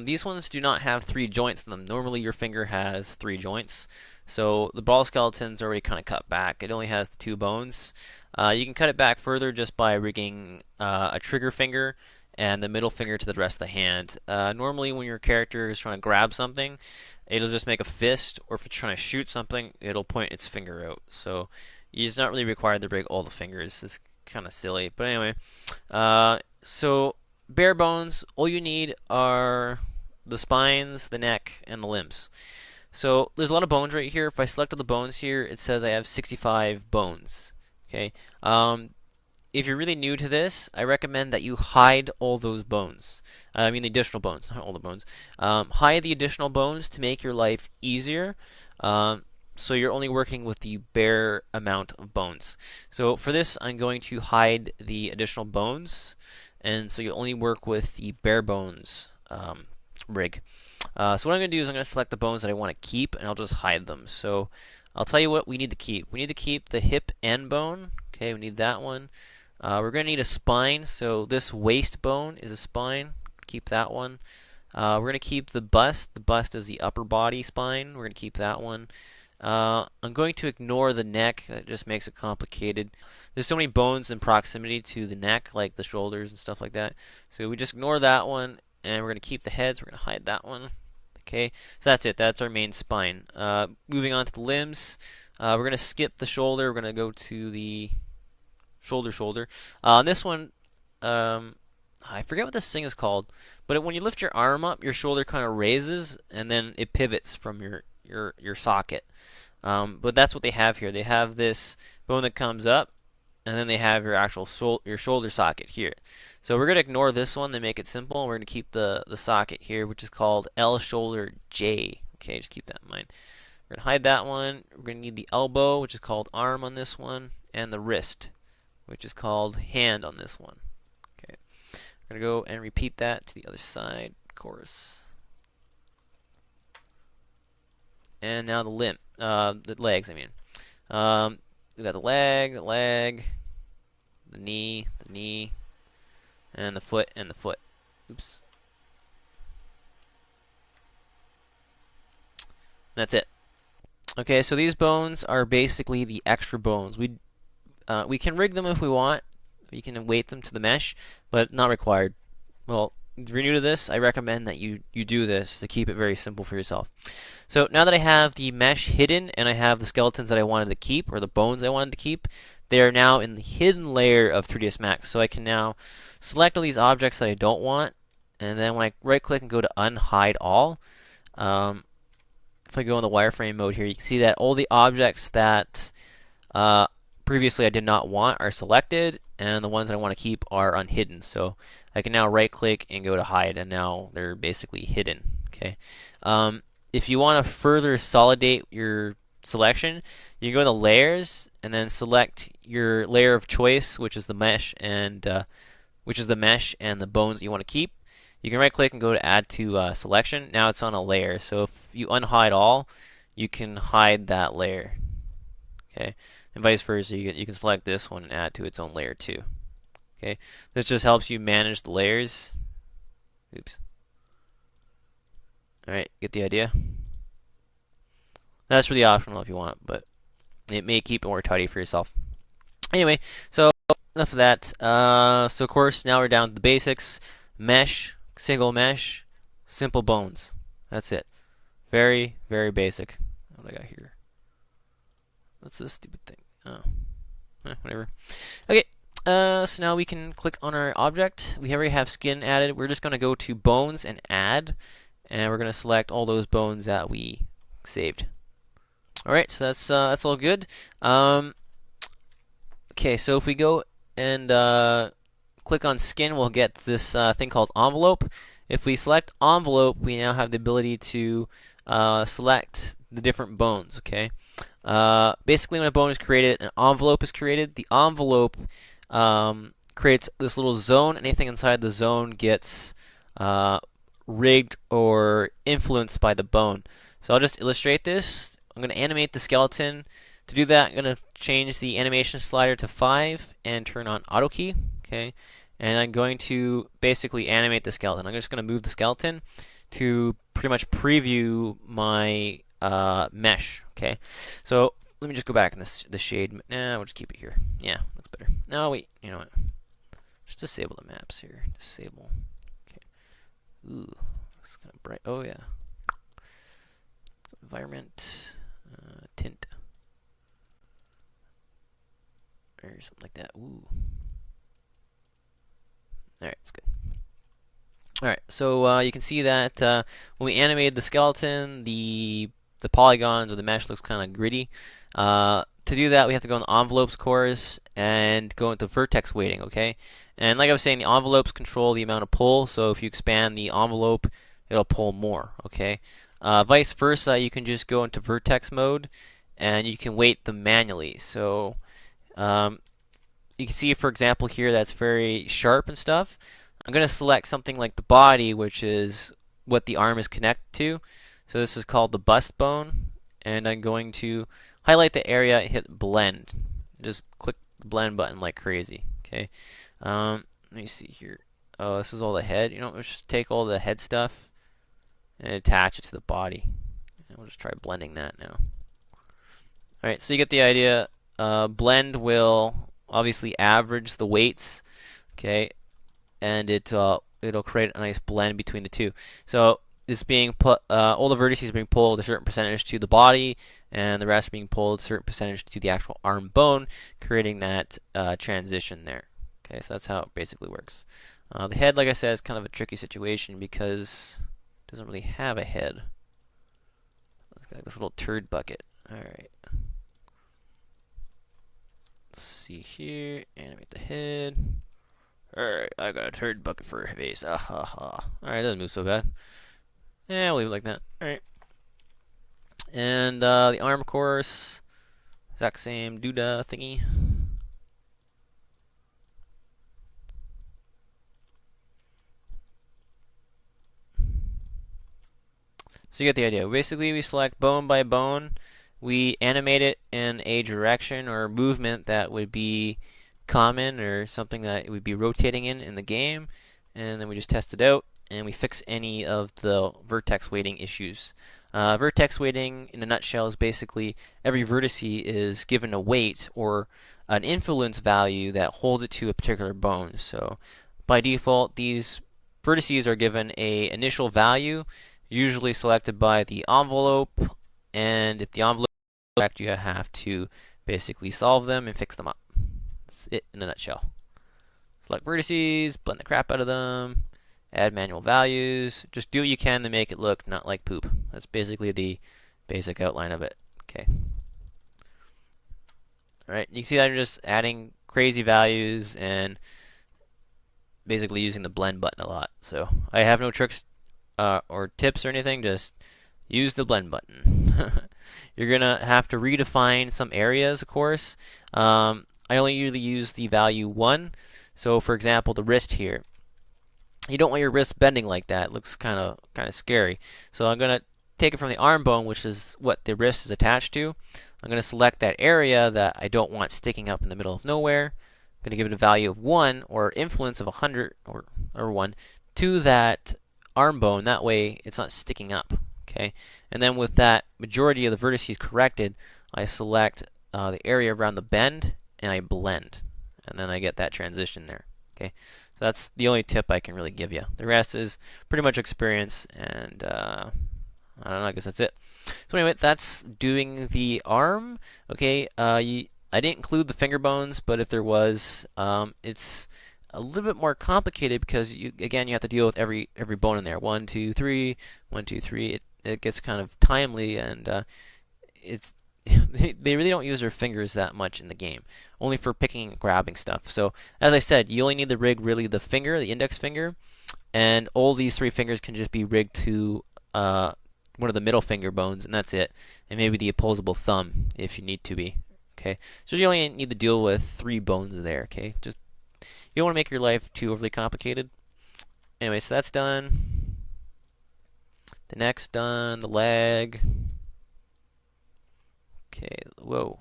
These ones do not have three joints in them. Normally, your finger has three joints. So the Brawl skeleton's already kind of cut back. It only has the two bones. You can cut it back further just by rigging a trigger finger and the middle finger to the rest of the hand. Normally, when your character is trying to grab something, it'll just make a fist, or if it's trying to shoot something, it'll point its finger out. So it's not really required to rig all the fingers. It's kind of silly, but anyway. So bare bones, all you need are the spines, the neck, and the limbs. So there's a lot of bones right here. If I select all the bones here, it says I have 65 bones. Okay. If you're really new to this, I recommend that you hide all those bones. I mean the additional bones, not all the bones. Hide the additional bones to make your life easier. So you're only working with the bare amount of bones. So for this, I'm going to hide the additional bones, and so you only work with the bare bones rig. So what I'm going to do is I'm going to select the bones that I want to keep, and I'll just hide them. So I'll tell you what we need to keep. We need to keep the hip end bone. Okay, we need that one. We're going to need a spine, so this waist bone is a spine. Keep that one. We're going to keep the bust. The bust is the upper body spine. We're going to keep that one. I'm going to ignore the neck. That just makes it complicated. There's so many bones in proximity to the neck, like the shoulders and stuff like that. So we just ignore that one, and we're going to keep the heads. We're going to hide that one. Okay, so that's it. That's our main spine. Moving on to the limbs. We're going to skip the shoulder. We're going to go to the shoulder. On this one, I forget what this thing is called, but when you lift your arm up, your shoulder kind of raises, and then it pivots from your socket. But that's what they have here. They have this bone that comes up, and then they have your actual your shoulder socket here. So we're going to ignore this one to make it simple. We're going to keep the socket here, which is called L shoulder J. Okay, just keep that in mind. We're going to hide that one. We're going to need the elbow, which is called arm on this one, and the wrist, which is called hand on this one. Okay, we're going to go and repeat that to the other side, chorus. And now the the legs, I mean. We got the leg, the knee, and the foot, Oops. That's it. Okay, so these bones are basically the extra bones. We can rig them if we want. We can weight them to the mesh, but not required. Well, if you're new to this, I recommend that you do this to keep it very simple for yourself. So now that I have the mesh hidden and I have the skeletons that I wanted to keep, or the bones I wanted to keep, they are now in the hidden layer of 3ds Max. So I can now select all these objects that I don't want, and then when I right click and go to unhide all, if I go in the wireframe mode here, you can see that all the objects that previously I did not want are selected, and the ones that I want to keep are unhidden. So I can now right click and go to hide, and now they're basically hidden. Okay. If you want to further solidate your selection, you can go to layers and then select your layer of choice, which is the mesh and the bones that you want to keep. You can right click and go to add to selection. Now it's on a layer. So if you unhide all, you can hide that layer. Okay, and vice versa. You can select this one and add to its own layer too. Okay, this just helps you manage the layers. Oops. All right, get the idea. That's really optional if you want, but it may keep it more tidy for yourself. Anyway, so enough of that. So of course now we're down to the basics: mesh, single mesh, simple bones. That's it. Very, very basic. What do I got here? What's this stupid thing? Oh, whatever. Okay. So now we can click on our object. We already have skin added. We're just going to go to bones and add, and we're going to select all those bones that we saved. All right, so that's all good. Okay, so if we go and click on skin, we'll get this thing called envelope. If we select envelope, we now have the ability to select the different bones. Okay. Basically, when a bone is created, an envelope is created. The envelope creates this little zone. Anything inside the zone gets rigged or influenced by the bone. So I'll just illustrate this. I'm going to animate the skeleton. To do that, I'm going to change the animation slider to 5 and turn on auto key. Okay, and I'm going to basically animate the skeleton. I'm just going to move the skeleton to pretty much preview my mesh. Okay, so let me just go back in the shade. Nah, we'll just keep it here. Yeah, looks better. No, wait, you know what? Just disable the maps here. Disable. Okay. Ooh, it's kind of bright. Oh yeah. Environment, tint, or something like that. Ooh. All right, that's good. All right, so you can see that when we animated the skeleton, the polygons or the mesh looks kind of gritty. To do that, we have to go in the envelopes course and go into vertex weighting. Okay, and like I was saying, the envelopes control the amount of pull. So if you expand the envelope, it'll pull more. Okay, vice versa, you can just go into vertex mode and you can weight them manually. So you can see, for example, here that's very sharp and stuff. I'm going to select something like the body, which is what the arm is connected to. So this is called the bust bone, and I'm going to highlight the area and hit blend. Just click the blend button like crazy. Okay. Let me see here. Oh, this is all the head. You know, let's just take all the head stuff and attach it to the body. And we'll just try blending that now. All right, so you get the idea. Blend will obviously average the weights. Okay. And it'll create a nice blend between the two. So it's being put, all the vertices are being pulled a certain percentage to the body, and the rest are being pulled a certain percentage to the actual arm bone, creating that transition there. Okay, so that's how it basically works. The head, like I said, is kind of a tricky situation because it doesn't really have a head. It's got this little turd bucket. All right. Let's see here. Animate the head. Alright, I got a turd bucket for a face. Ah ha ha. Alright, doesn't move so bad. Yeah, we'll leave it like that. Alright. And the arm course, exact same doodah thingy. So you get the idea. Basically, we select bone by bone. We animate it in a direction or movement that would be common or something that it would be rotating in the game, and then we just test it out and we fix any of the vertex weighting issues. Vertex weighting in a nutshell is basically every vertex is given a weight or an influence value that holds it to a particular bone. So by default, these vertices are given a initial value, usually selected by the envelope, and if the envelope is correct, you have to basically solve them and fix them up. That's it in a nutshell. Select vertices, blend the crap out of them, add manual values. Just do what you can to make it look not like poop. That's basically the basic outline of it. Okay. Alright, you can see that I'm just adding crazy values and basically using the blend button a lot. So I have no tricks or tips or anything, just use the blend button. You're going to have to redefine some areas, of course. I only usually use the value 1. So for example, the wrist here. You don't want your wrist bending like that. It looks kind of scary. So I'm going to take it from the arm bone, which is what the wrist is attached to. I'm going to select that area that I don't want sticking up in the middle of nowhere. I'm going to give it a value of 1 or influence of 100 or 1 to that arm bone. That way it's not sticking up. Okay, and then with that majority of the vertices corrected, I select the area around the bend and I blend, and then I get that transition there. Okay, so that's the only tip I can really give you. The rest is pretty much experience, and I don't know, I guess that's it. So anyway, that's doing the arm. Okay, I didn't include the finger bones, but if there was, it's a little bit more complicated because you have to deal with every bone in there. 1, 2, 3, 1, 2, 3. It gets kind of timely, and it's they really don't use their fingers that much in the game, only for picking and grabbing stuff. So as I said, you only need to rig really the finger, the index finger, and all these 3 fingers can just be rigged to one of the middle finger bones, and that's it. And maybe the opposable thumb if you need to be. Okay, so you only need to deal with 3 bones there. Okay, just you don't want to make your life too overly complicated. Anyway, so that's done. The neck's done. The leg. Okay, whoa.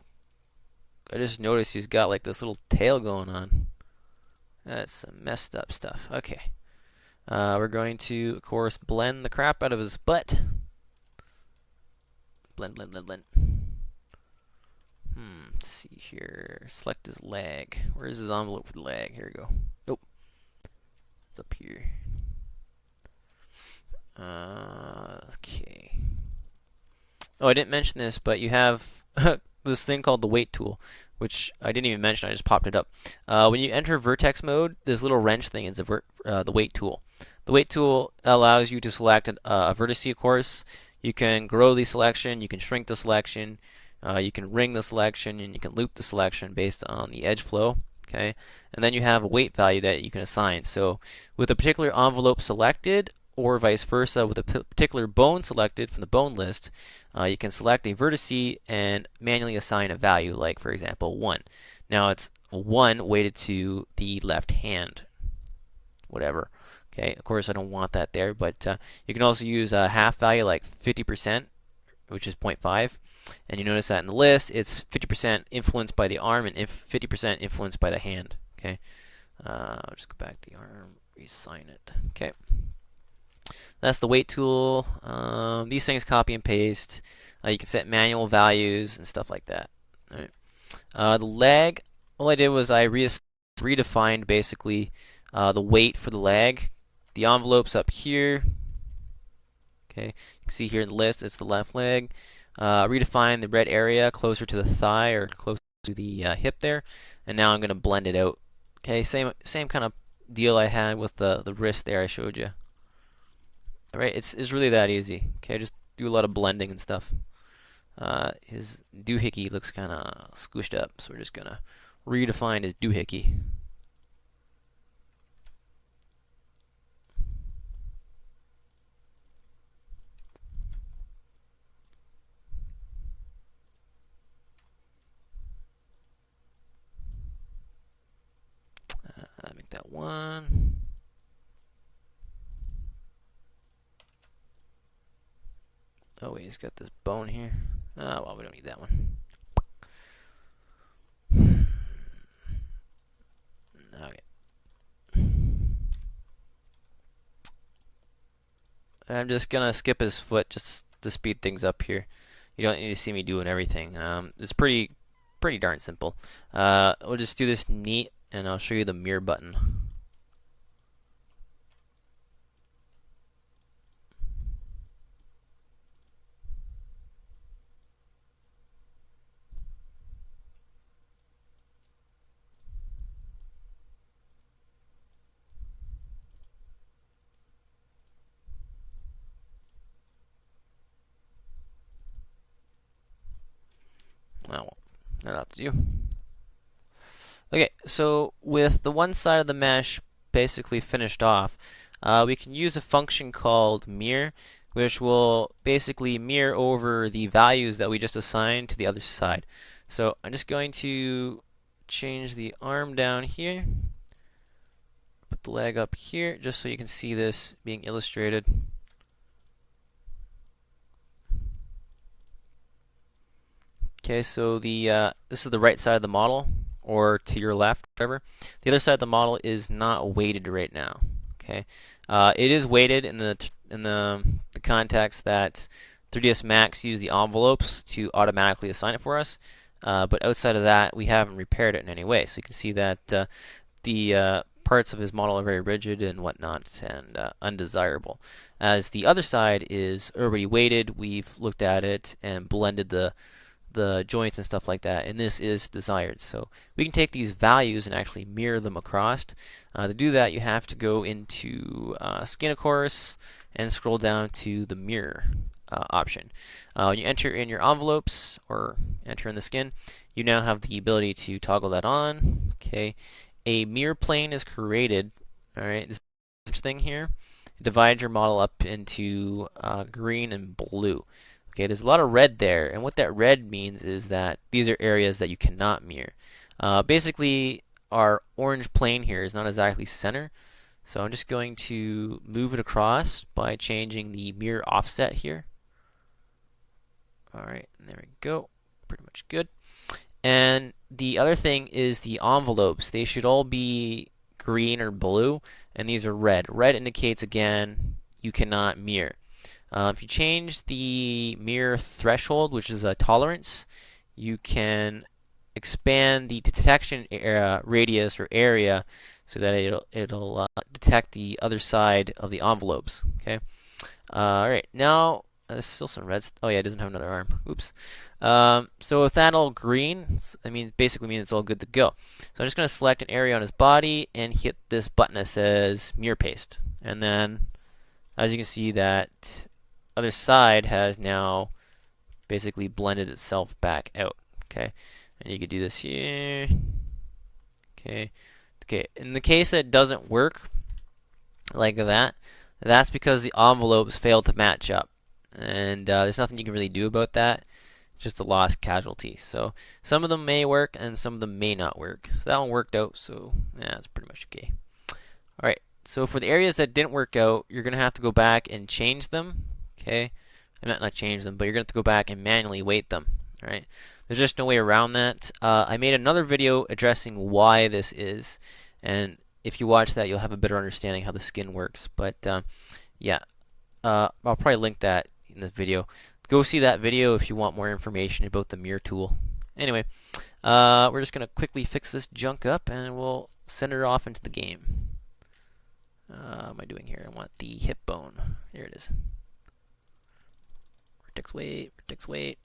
I just noticed he's got like this little tail going on. That's some messed up stuff. Okay. We're going to, of course, blend the crap out of his butt. Blend, blend, blend, blend. Let's see here. Select his leg. Where's his envelope for the leg? Here we go. Nope. It's up here. Okay. Oh, I didn't mention this, but you have this thing called the weight tool, which I didn't even mention. I just popped it up. When you enter vertex mode, this little wrench thing is the weight tool. The weight tool allows you to select a vertex, of course. You can grow the selection, you can shrink the selection, you can ring the selection, and you can loop the selection based on the edge flow. Okay, and then you have a weight value that you can assign. So with a particular envelope selected, or vice versa, with a particular bone selected from the bone list, you can select a vertex and manually assign a value, like for example 1. Now it's 1 weighted to the left hand, whatever. Okay, of course I don't want that there, but you can also use a half value like 50%, which is 0.5. And you notice that in the list, it's 50% influenced by the arm and 50% influenced by the hand. Okay, I'll just go back to the arm, reassign it. Okay, that's the weight tool. These things copy and paste. You can set manual values and stuff like that. All right. The leg, all I did was I redefined basically the weight for the leg. The envelope's up here. Okay, you can see here in the list, it's the left leg. Redefine the red area closer to the thigh or closer to the hip there, and now I'm going to blend it out. Okay, same kind of deal I had with the wrist there I showed you. All right, it's really that easy. Okay, just do a lot of blending and stuff. His doohickey looks kind of squished up, so we're just going to redefine his doohickey. Make that 1. Oh wait, he's got this bone here. Oh, well, we don't need that one. Okay. I'm just gonna skip his foot just to speed things up here. You don't need to see me doing everything. It's pretty darn simple. We'll just do this neat, and I'll show you the mirror button. Oh, well, that'll have to do. Okay, so with the one side of the mesh basically finished off, we can use a function called mirror, which will basically mirror over the values that we just assigned to the other side. So I'm just going to change the arm down here, put the leg up here, just so you can see this being illustrated. Okay, so this is the right side of the model, or to your left, whatever. The other side of the model is not weighted right now. Okay, it is weighted in the context that 3ds Max use the envelopes to automatically assign it for us. But outside of that, we haven't repaired it in any way. So you can see that the parts of his model are very rigid and whatnot and undesirable. As the other side is already weighted, we've looked at it and blended the joints and stuff like that, and this is desired. So we can take these values and actually mirror them across. To do that, you have to go into Skin, of course, and scroll down to the mirror option. When you enter in your envelopes or enter in the skin, you now have the ability to toggle that on. Okay, a mirror plane is created. All right, this thing here divides your model up into green and blue. Okay, there's a lot of red there, and what that red means is that these are areas that you cannot mirror. Basically, our orange plane here is not exactly center, so I'm just going to move it across by changing the mirror offset here. Alright, there we go. Pretty much good. And the other thing is the envelopes. They should all be green or blue, and these are red. Red indicates, again, you cannot mirror. If you change the mirror threshold, which is a tolerance, you can expand the detection radius or area so that it'll detect the other side of the envelopes. Okay. All right. Now there's still some reds. Oh yeah, it doesn't have another arm. Oops. So with that all green, basically means it's all good to go. So I'm just going to select an area on his body and hit this button that says mirror paste, and then as you can see, that other side has now basically blended itself back out. Okay, and you could do this here. Okay, in the case that it doesn't work like that, that's because the envelopes failed to match up, and there's nothing you can really do about that. Just a lost casualty. So some of them may work and some of them may not work. So that one worked out, so yeah, that's pretty much okay. Alright, so for the areas that didn't work out, you're going to have to go back and change them. Okay, not change them, but you're going to have to go back and manually weight them. Alright, there's just no way around that. I made another video addressing why this is, and if you watch that, you'll have a better understanding how the skin works. But yeah, I'll probably link that in this video. Go see that video if you want more information about the mirror tool. Anyway, we're just going to quickly fix this junk up and we'll send it off into the game. What am I doing here? I want the hip bone. There it is. Vertex weight, vertex weight.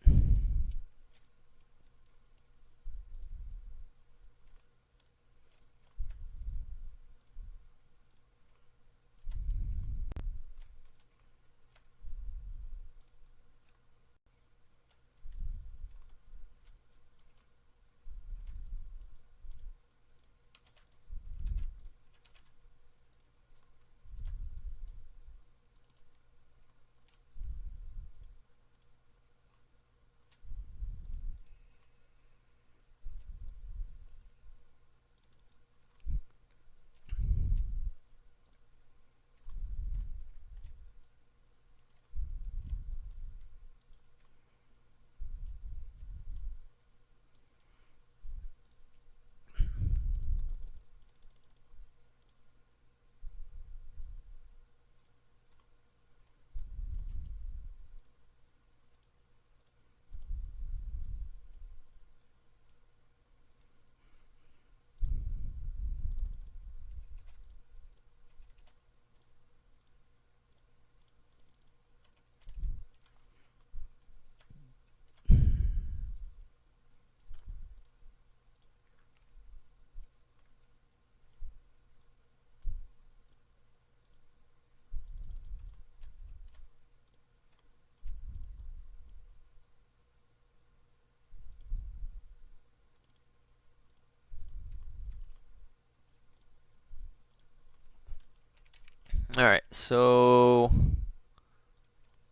Alright, so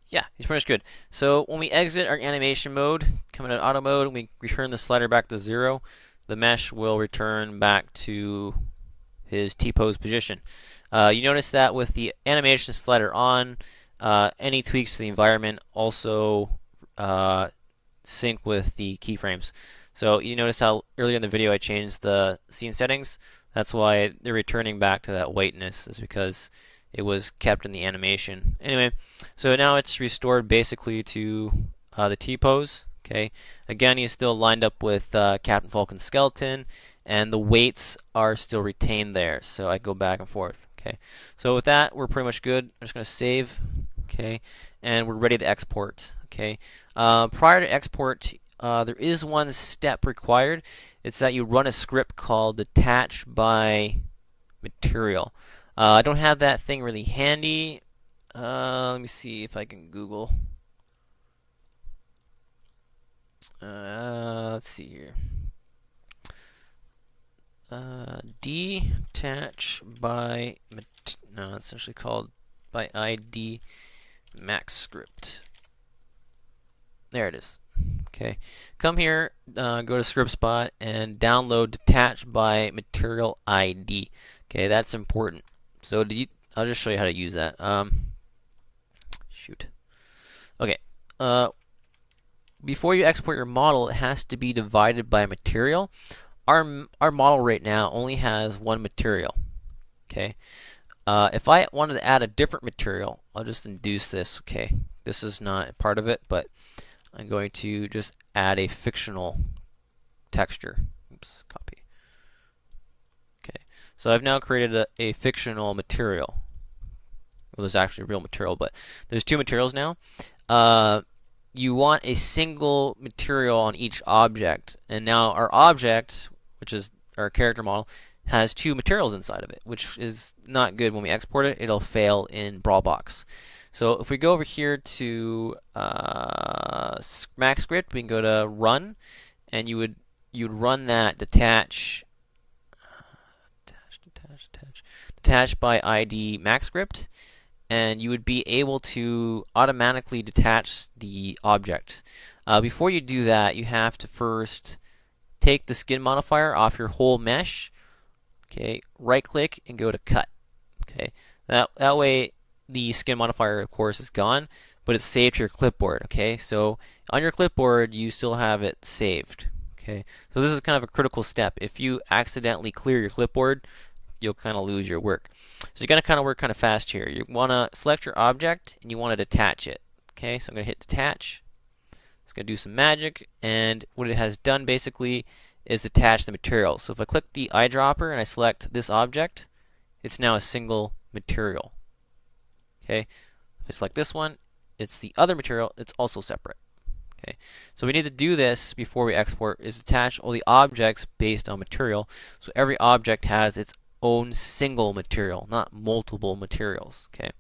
yeah, he's pretty much good. So when we exit our animation mode, come into auto mode, and we return the slider back to 0, the mesh will return back to his T-pose position. You notice that with the animation slider on, any tweaks to the environment also sync with the keyframes. So you notice how earlier in the video I changed the scene settings. That's why they're returning back to that whiteness, is because it was kept in the animation. Anyway, so now it's restored basically to the T-pose. Okay, again, he's still lined up with Captain Falcon's skeleton, and the weights are still retained there. So I go back and forth. Okay, so with that, we're pretty much good. I'm just going to save. Okay, and we're ready to export. Okay, prior to export, there is one step required. It's that you run a script called detach by material. I don't have that thing really handy. Let me see if I can Google. Let's see here. Detach by no, it's actually called by ID max script. There it is. Okay, come here, go to script spot and download detach by material ID. Okay, that's important. So I'll just show you how to use that. Shoot. Okay. Before you export your model, it has to be divided by material. Our model right now only has one material. Okay. If I wanted to add a different material, I'll just induce this. Okay. This is not part of it, but I'm going to just add a fictional texture. Oops, copy. Okay. So I've now created a fictional material. Well, there's actually a real material, but there's two materials now. You want a single material on each object, and now our object, which is our character model, has two materials inside of it, which is not good when we export it. It'll fail in BrawlBox. So if we go over here to Max Script, we can go to Run, and you'd run that detach by ID Max Script, and you would be able to automatically detach the object. Before you do that, you have to first take the skin modifier off your whole mesh. Okay, right click and go to cut. Okay, that way the skin modifier, of course, is gone, but it's saved to your clipboard. Okay, so on your clipboard you still have it saved. Okay, so this is kind of a critical step. If you accidentally clear your clipboard, you'll kind of lose your work. So you got to kind of work kind of fast here. You want to select your object and you want to detach it. Okay, so I'm going to hit detach. It's going to do some magic, and what it has done basically is detach the material. So if I click the eyedropper and I select this object, it's now a single material. Okay, if I select this one, it's the other material. It's also separate. Okay, so we need to do this before we export, is attach all the objects based on material. So every object has its own single material, not multiple materials. Okay.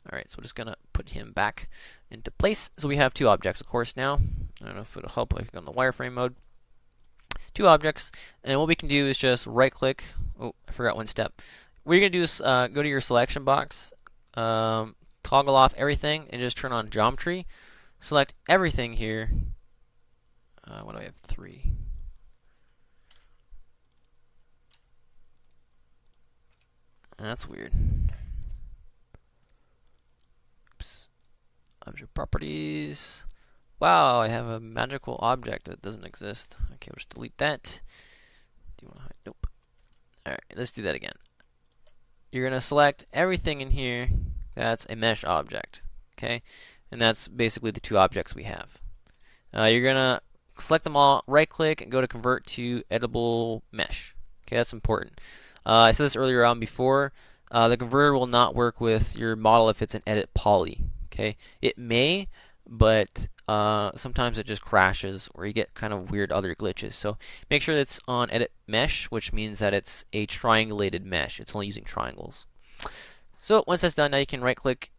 All right, so we're just gonna put him back into place. So we have two objects, of course, now. I don't know if it'll help. I click on the wireframe mode. Two objects, and what we can do is just right-click. Oh, I forgot one step. What you're gonna do is go to your selection box, toggle off everything, and just turn on geometry. Select everything here. What do I have? 3. That's weird. Oops. Object properties. Wow, I have a magical object that doesn't exist. Okay, we'll just delete that. Do you want to hide? Nope. Alright, let's do that again. You're going to select everything in here that's a mesh object. Okay, and that's basically the two objects we have. You're going to select them all, right click, and go to convert to editable mesh. Okay, that's important. I said this earlier on before. The converter will not work with your model if it's an edit poly. Okay, it may, but sometimes it just crashes, or you get kind of weird other glitches. So make sure that it's on edit mesh, which means that it's a triangulated mesh. It's only using triangles. So once that's done, now you can right click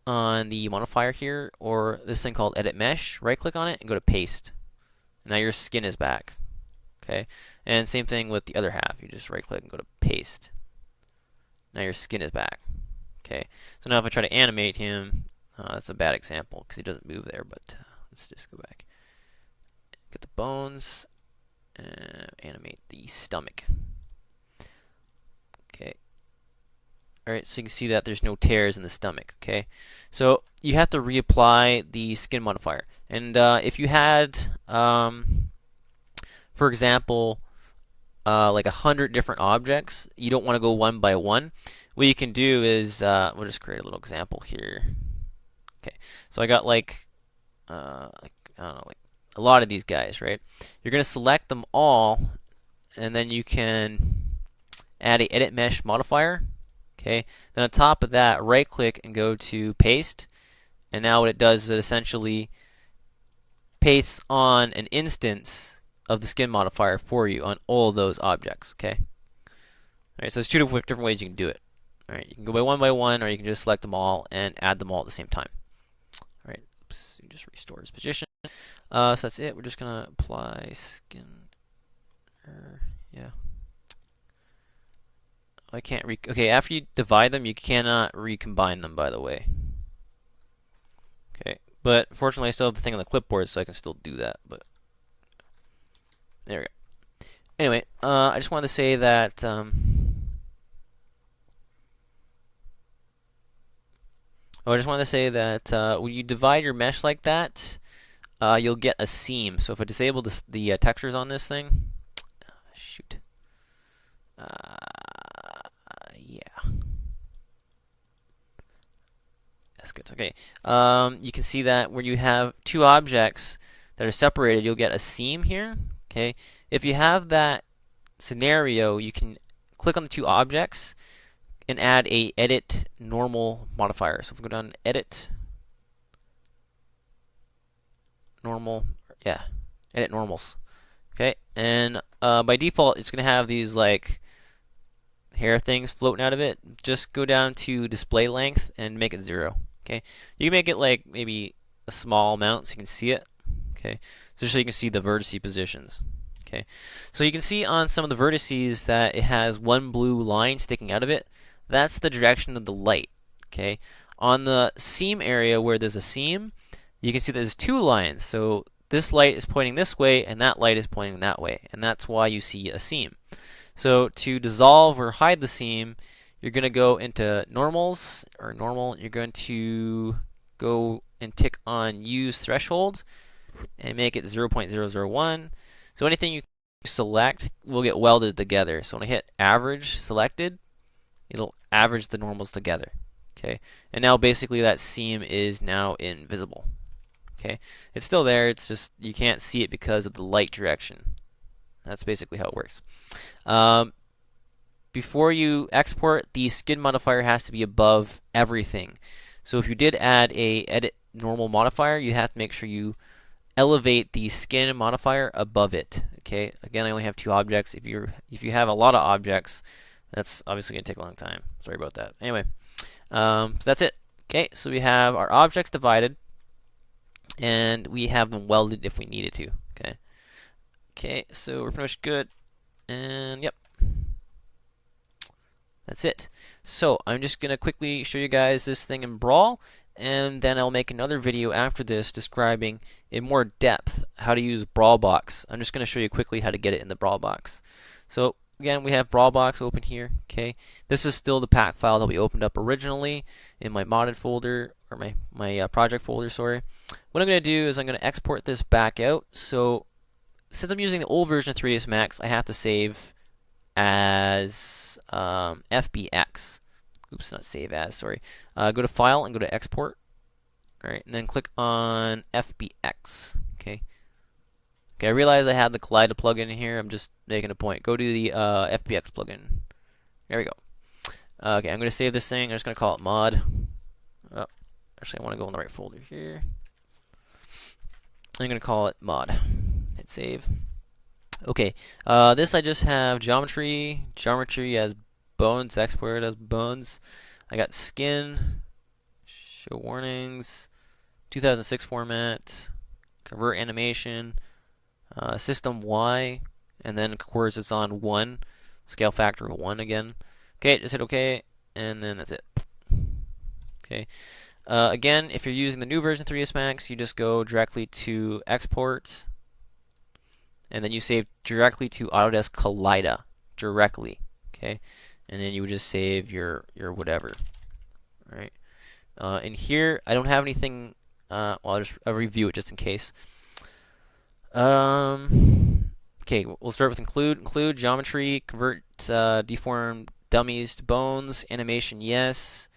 on the modifier here, or this thing called edit mesh. Right click on it and go to paste. Now your skin is back. Okay, and same thing with the other half. You just right click and go to paste. Now your skin is back. Okay, so now if I try to animate him, that's a bad example because he doesn't move there, but let's just go back. Get the bones, and animate the stomach. Okay. Alright, so you can see that there's no tears in the stomach. Okay, so you have to reapply the skin modifier. And if you had, for example, like 100 different objects, you don't want to go one by one. What you can do is, we'll just create a little example here. Okay, so I got like I don't know, like a lot of these guys, right? You're going to select them all, and then you can add a edit mesh modifier. Okay, then on top of that, right click and go to paste, and now what it does is it essentially pastes on an instance of the skin modifier for you on all of those objects. Okay, alright, so there's two different ways you can do it. Alright, you can go by one, or you can just select them all and add them all at the same time. Alright, oops, you just restore his position. So that's it. We're just gonna apply skin. Yeah. I can't okay, after you divide them, you cannot recombine them, by the way. Okay, but fortunately I still have the thing on the clipboard, so I can still do that, but there we go. Anyway, I just wanted to say that when you divide your mesh like that, you'll get a seam. So if I disable the textures on this thing, shoot. That's good. Okay. You can see that when you have two objects that are separated, you'll get a seam here. Okay. If you have that scenario, you can click on the two objects and add a edit normal modifier. So if we go down to edit normal, yeah, edit normals. Okay, and by default, it's gonna have these like hair things floating out of it. Just go down to display length and make it 0. Okay, you can make it like maybe a small amount so you can see it. Okay, so you can see the vertice positions. Okay, so you can see on some of the vertices that it has one blue line sticking out of it. That's the direction of the light. Okay, on the seam area where there's a seam, you can see there's two lines. So this light is pointing this way and that light is pointing that way, and that's why you see a seam. So to dissolve or hide the seam, you're going to go into normals or normal. You're going to go and tick on use threshold and make it 0.001. So anything you select will get welded together. So when I hit average selected, it'll average the normals together. Okay, and now basically that seam is now invisible. Okay, it's still there, it's just you can't see it because of the light direction. That's basically how it works. Before you export, the skin modifier has to be above everything. So if you did add a edit normal modifier, you have to make sure you elevate the skin modifier above it. Okay, again, I only have two objects. If you have a lot of objects, that's obviously going to take a long time. Sorry about that. Anyway, so that's it. Okay, so we have our objects divided, and we have them welded if we needed to. Okay. Okay, so we're pretty much good, and yep, that's it. So I'm just gonna quickly show you guys this thing in Brawl, and then I'll make another video after this describing in more depth how to use Brawl Box. I'm just gonna show you quickly how to get it in the Brawl Box. So again, we have Brawl Box open here. Okay, this is still the pack file that we opened up originally in my modded folder, or my project folder. Sorry. What I'm gonna do is I'm gonna export this back out. So since I'm using the old version of 3ds Max, I have to save as FBX. Oops, not save as, sorry. Go to File and go to Export. Alright, and then click on FBX. Okay. Okay, I realize I have the Collida plugin in here. I'm just making a point. Go to the FBX plugin. There we go. Okay, I'm going to save this thing. I'm just going to call it mod. Oh, actually, I want to go in the right folder here. I'm going to call it mod. Hit save. Okay, this I just have geometry. Geometry as bones. Export as bones. I got skin. Show warnings. 2006 format. Convert animation. System Y. And then of course it's on 1. Scale factor 1 again. Okay, just hit OK. And then that's it. Okay. Again, if you're using the new version of 3ds Max, you just go directly to export, and then you save directly to Autodesk Collida directly. Okay, and then you would just save your whatever. All right. In here, I don't have anything. Well, I'll review it just in case. Okay, we'll start with include. Include geometry, convert deformed dummies to bones, animation yes.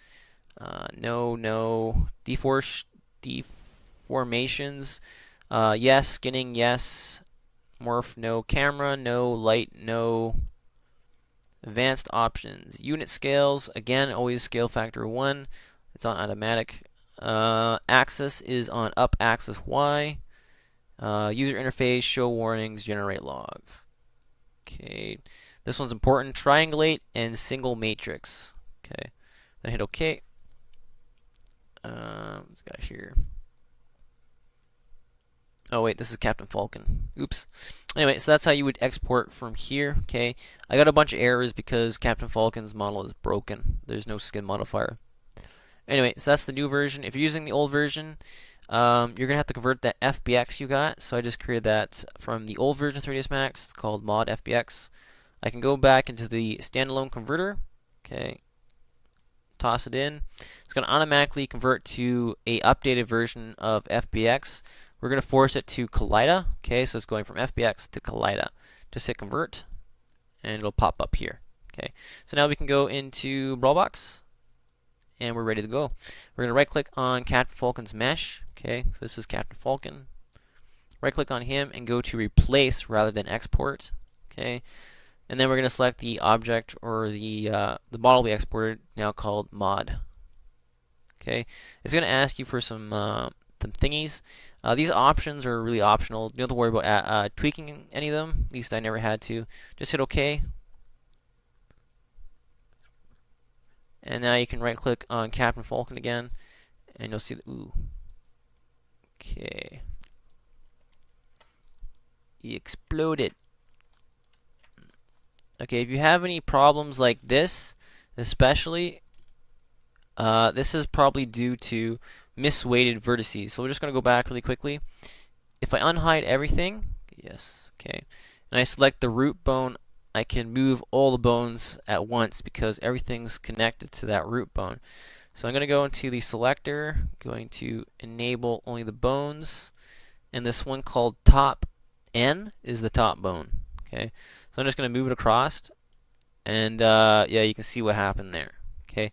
No. Deformations, yes. Skinning, yes. Morph, no. Camera, no. Light, no. Advanced options. Unit scales, again, always scale factor 1. It's on automatic. Axis is on up, axis Y. User interface, show warnings, generate log. Okay, this one's important. Triangulate and single matrix. Okay, then hit OK. What's got here? Oh wait, this is Captain Falcon. Oops. Anyway, so that's how you would export from here. Okay, I got a bunch of errors because Captain Falcon's model is broken. There's no skin modifier. Anyway, so that's the new version. If you're using the old version, you're gonna have to convert that FBX you got. So I just created that from the old version of 3ds Max. It's called mod FBX. I can go back into the standalone converter. Okay. Toss it in. It's going to automatically convert to a updated version of FBX. We're going to force it to Collida. Okay, so it's going from FBX to Collida. Just hit convert, and it'll pop up here. Okay, so now we can go into Brawlbox, and we're ready to go. We're going to right click on Captain Falcon's mesh. Okay, so this is Captain Falcon. Right click on him and go to replace rather than export. Okay, and then we're going to select the object or the model we exported, now called mod. Okay, it's going to ask you for some thingies. These options are really optional. You don't have to worry about tweaking any of them. At least I never had to. Just hit OK. And now you can right click on Captain Falcon again, and you'll see the, ooh. Okay. He exploded. Okay, if you have any problems like this, especially, this is probably due to misweighted vertices. So we're just going to go back really quickly. If I unhide everything, yes, okay, and I select the root bone, I can move all the bones at once because everything's connected to that root bone. So I'm going to go into the selector, going to enable only the bones, and this one called top N is the top bone. Okay, so I'm just going to move it across, and yeah, you can see what happened there. Okay,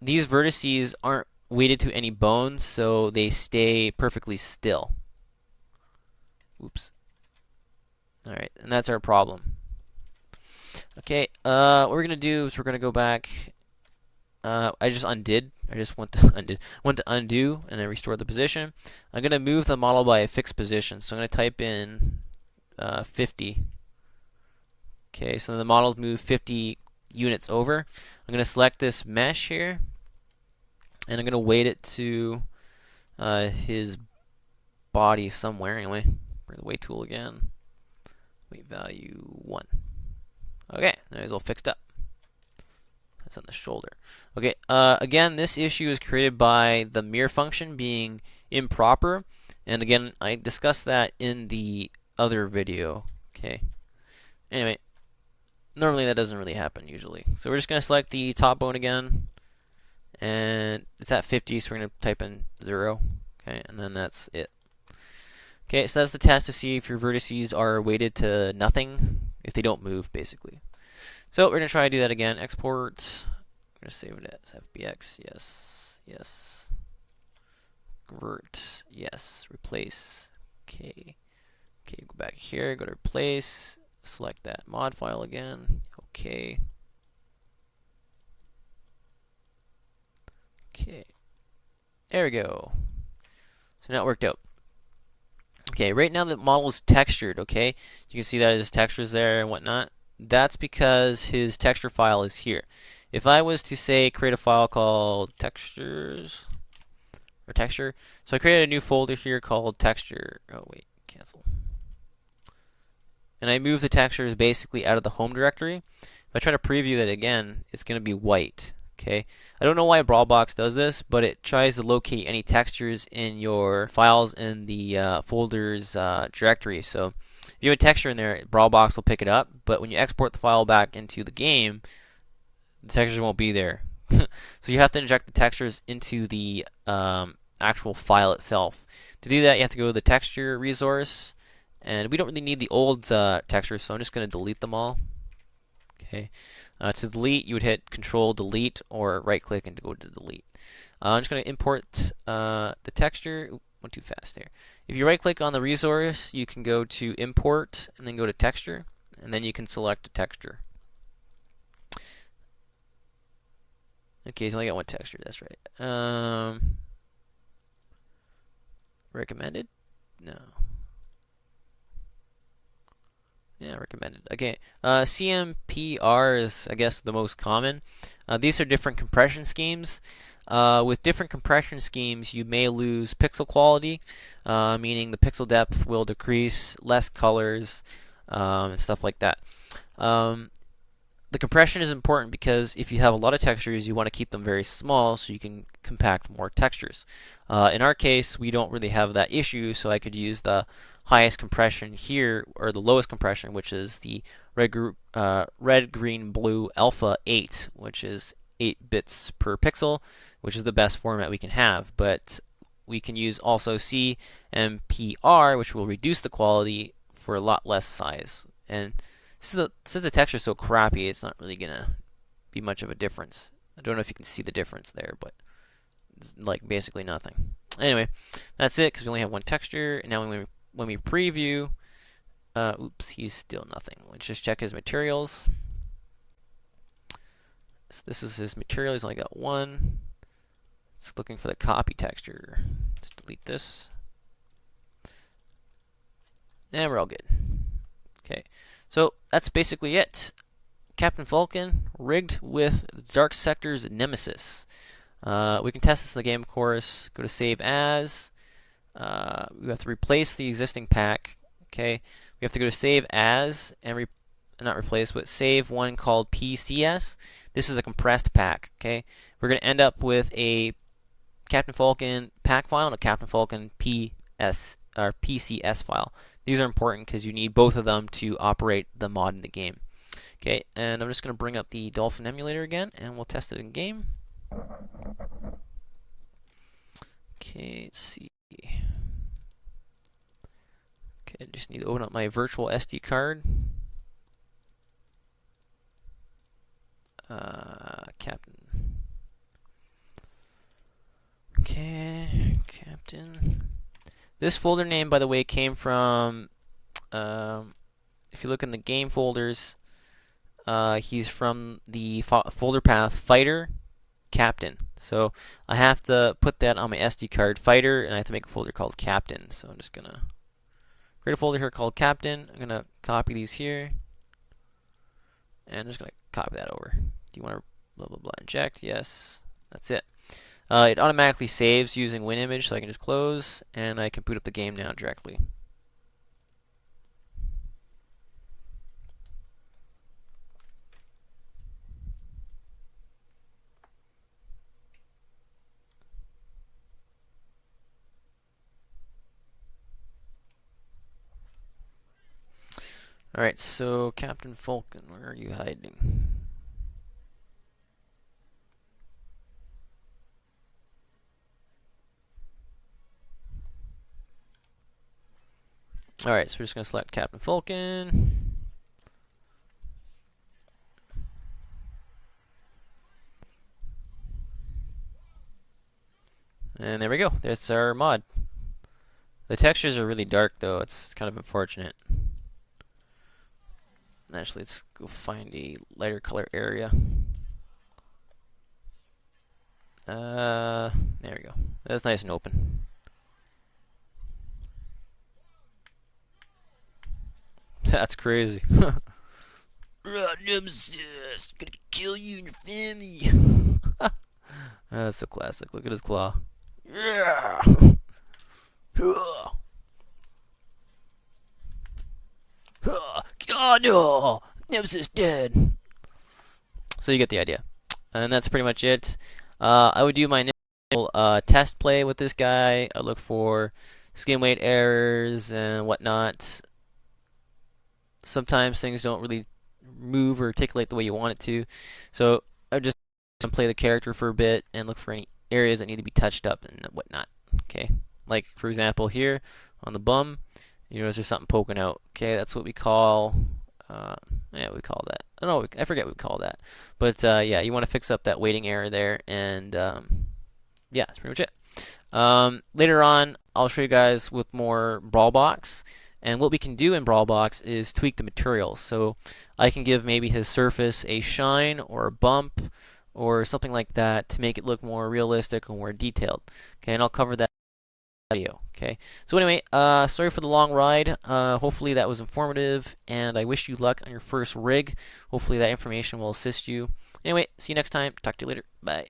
these vertices aren't weighted to any bones, so they stay perfectly still. Oops. All right, and that's our problem. Okay, what we're gonna do is we're gonna go back. I just undid. I just went to undo, and then restore the position. I'm gonna move the model by a fixed position, so I'm gonna type in 50. Okay, so the model's moved 50 units over. I'm gonna select this mesh here, and I'm gonna weight it to his body somewhere. Anyway, bring the weight tool again. Weight value 1. Okay, that is all fixed up. That's on the shoulder. Okay, again, this issue is created by the mirror function being improper, and again, I discussed that in the other video. Okay. Anyway, normally that doesn't really happen usually. So we're just going to select the top bone again, and it's at 50, so we're going to type in 0. Okay, and then that's it. Okay, so that's the test to see if your vertices are weighted to nothing, if they don't move, basically. So we're going to try to do that again. Export. I'm going to save it as FBX. Yes. Yes. Convert. Yes. Replace. Okay. Okay, go back here. Go to replace. Select that mod file again. Okay. Okay. There we go. So now it worked out. Okay, right now the model is textured, okay? You can see that his textures there and whatnot. That's because his texture file is here. If I was to say create a file called textures or texture, so I created a new folder here called texture. Oh wait, cancel. And I move the textures basically out of the home directory. If I try to preview that again, it's going to be white. Okay, I don't know why Brawlbox does this, but it tries to locate any textures in your files in the folders directory. So if you have a texture in there, Brawlbox will pick it up, but when you export the file back into the game, the textures won't be there. So you have to inject the textures into the actual file itself. To do that, you have to go to the texture resource, and we don't really need the old textures, so I'm just going to delete them all. Okay. To delete, you would hit Control Delete or right click and go to delete. I'm just going to import the texture. Ooh, went too fast there. If you right click on the resource, you can go to Import and then go to Texture, and then you can select a texture. Okay, so I only got one texture. That's right. Recommended? No. Yeah, recommended. Okay, CMPR is, I guess, the most common. These are different compression schemes. With different compression schemes, you may lose pixel quality, meaning the pixel depth will decrease, less colors, and stuff like that. The compression is important because if you have a lot of textures, you want to keep them very small so you can compact more textures. In our case, we don't really have that issue, so I could use the highest compression here, or the lowest compression, which is the red, green, blue alpha 8, which is 8 bits per pixel, which is the best format we can have. But we can use also CMPR, which will reduce the quality for a lot less size. And since the texture is so crappy, it's not really going to be much of a difference. I don't know if you can see the difference there, but it's like basically nothing. Anyway, that's it because we only have one texture. And now when we preview, oops, he's still nothing. Let's just check his materials. So this is his material. He's only got one. It's looking for the copy texture. Let's delete this. And we're all good. Okay, so that's basically it. Captain Falcon rigged with Dark Sector's Nemesis. We can test this in the game, of course. Go to Save As. We have to replace the existing pack. Okay, we have to go to Save As and not replace, but save one called PCS. This is a compressed pack. Okay, we're going to end up with a Captain Falcon pack file and a Captain Falcon PS or PCS file. These are important because you need both of them to operate the mod in the game. Okay, and I'm just going to bring up the Dolphin emulator again, and we'll test it in game. Okay, let's see. Okay, I just need to open up my virtual SD card. Captain. Okay, Captain. This folder name, by the way, came from, if you look in the game folders, he's from the folder path Fighter Captain. So I have to put that on my SD card, Fighter, and I have to make a folder called Captain. So I'm just going to create a folder here called Captain. I'm going to copy these here. And I'm just going to copy that over. Do you want to blah, blah, blah, inject? Yes. That's it. It automatically saves using WinImage, so I can just close, and I can boot up the game now directly. Alright, so Captain Falcon, where are you hiding? Alright, so we're just going to select Captain Falcon. And there we go. There's our mod. The textures are really dark, though. It's kind of unfortunate. Actually, let's go find a lighter color area. There we go. That's nice and open. That's crazy. Nemesis, gonna kill you and your family. That's so classic. Look at his claw. Yeah. Oh no! Nemesis dead. So you get the idea, and that's pretty much it. I would do my initial test play with this guy. I look for skin weight errors and whatnot. Sometimes things don't really move or articulate the way you want it to, so I just play the character for a bit and look for any areas that need to be touched up and whatnot. Okay, like for example here on the bum. You notice there's something poking out. Okay, that's what we call, yeah, we call that. I don't know, I forget what we call that. But yeah, you want to fix up that weighting error there, and yeah, that's pretty much it. Later on, I'll show you guys with more Brawl Box. And what we can do in Brawl Box is tweak the materials. So I can give maybe his surface a shine or a bump or something like that to make it look more realistic or more detailed. Okay, and I'll cover that video. Okay, so anyway, sorry for the long ride. Hopefully that was informative, and I wish you luck on your first rig. Hopefully that information will assist you. Anyway, see you next time. Talk to you later. Bye.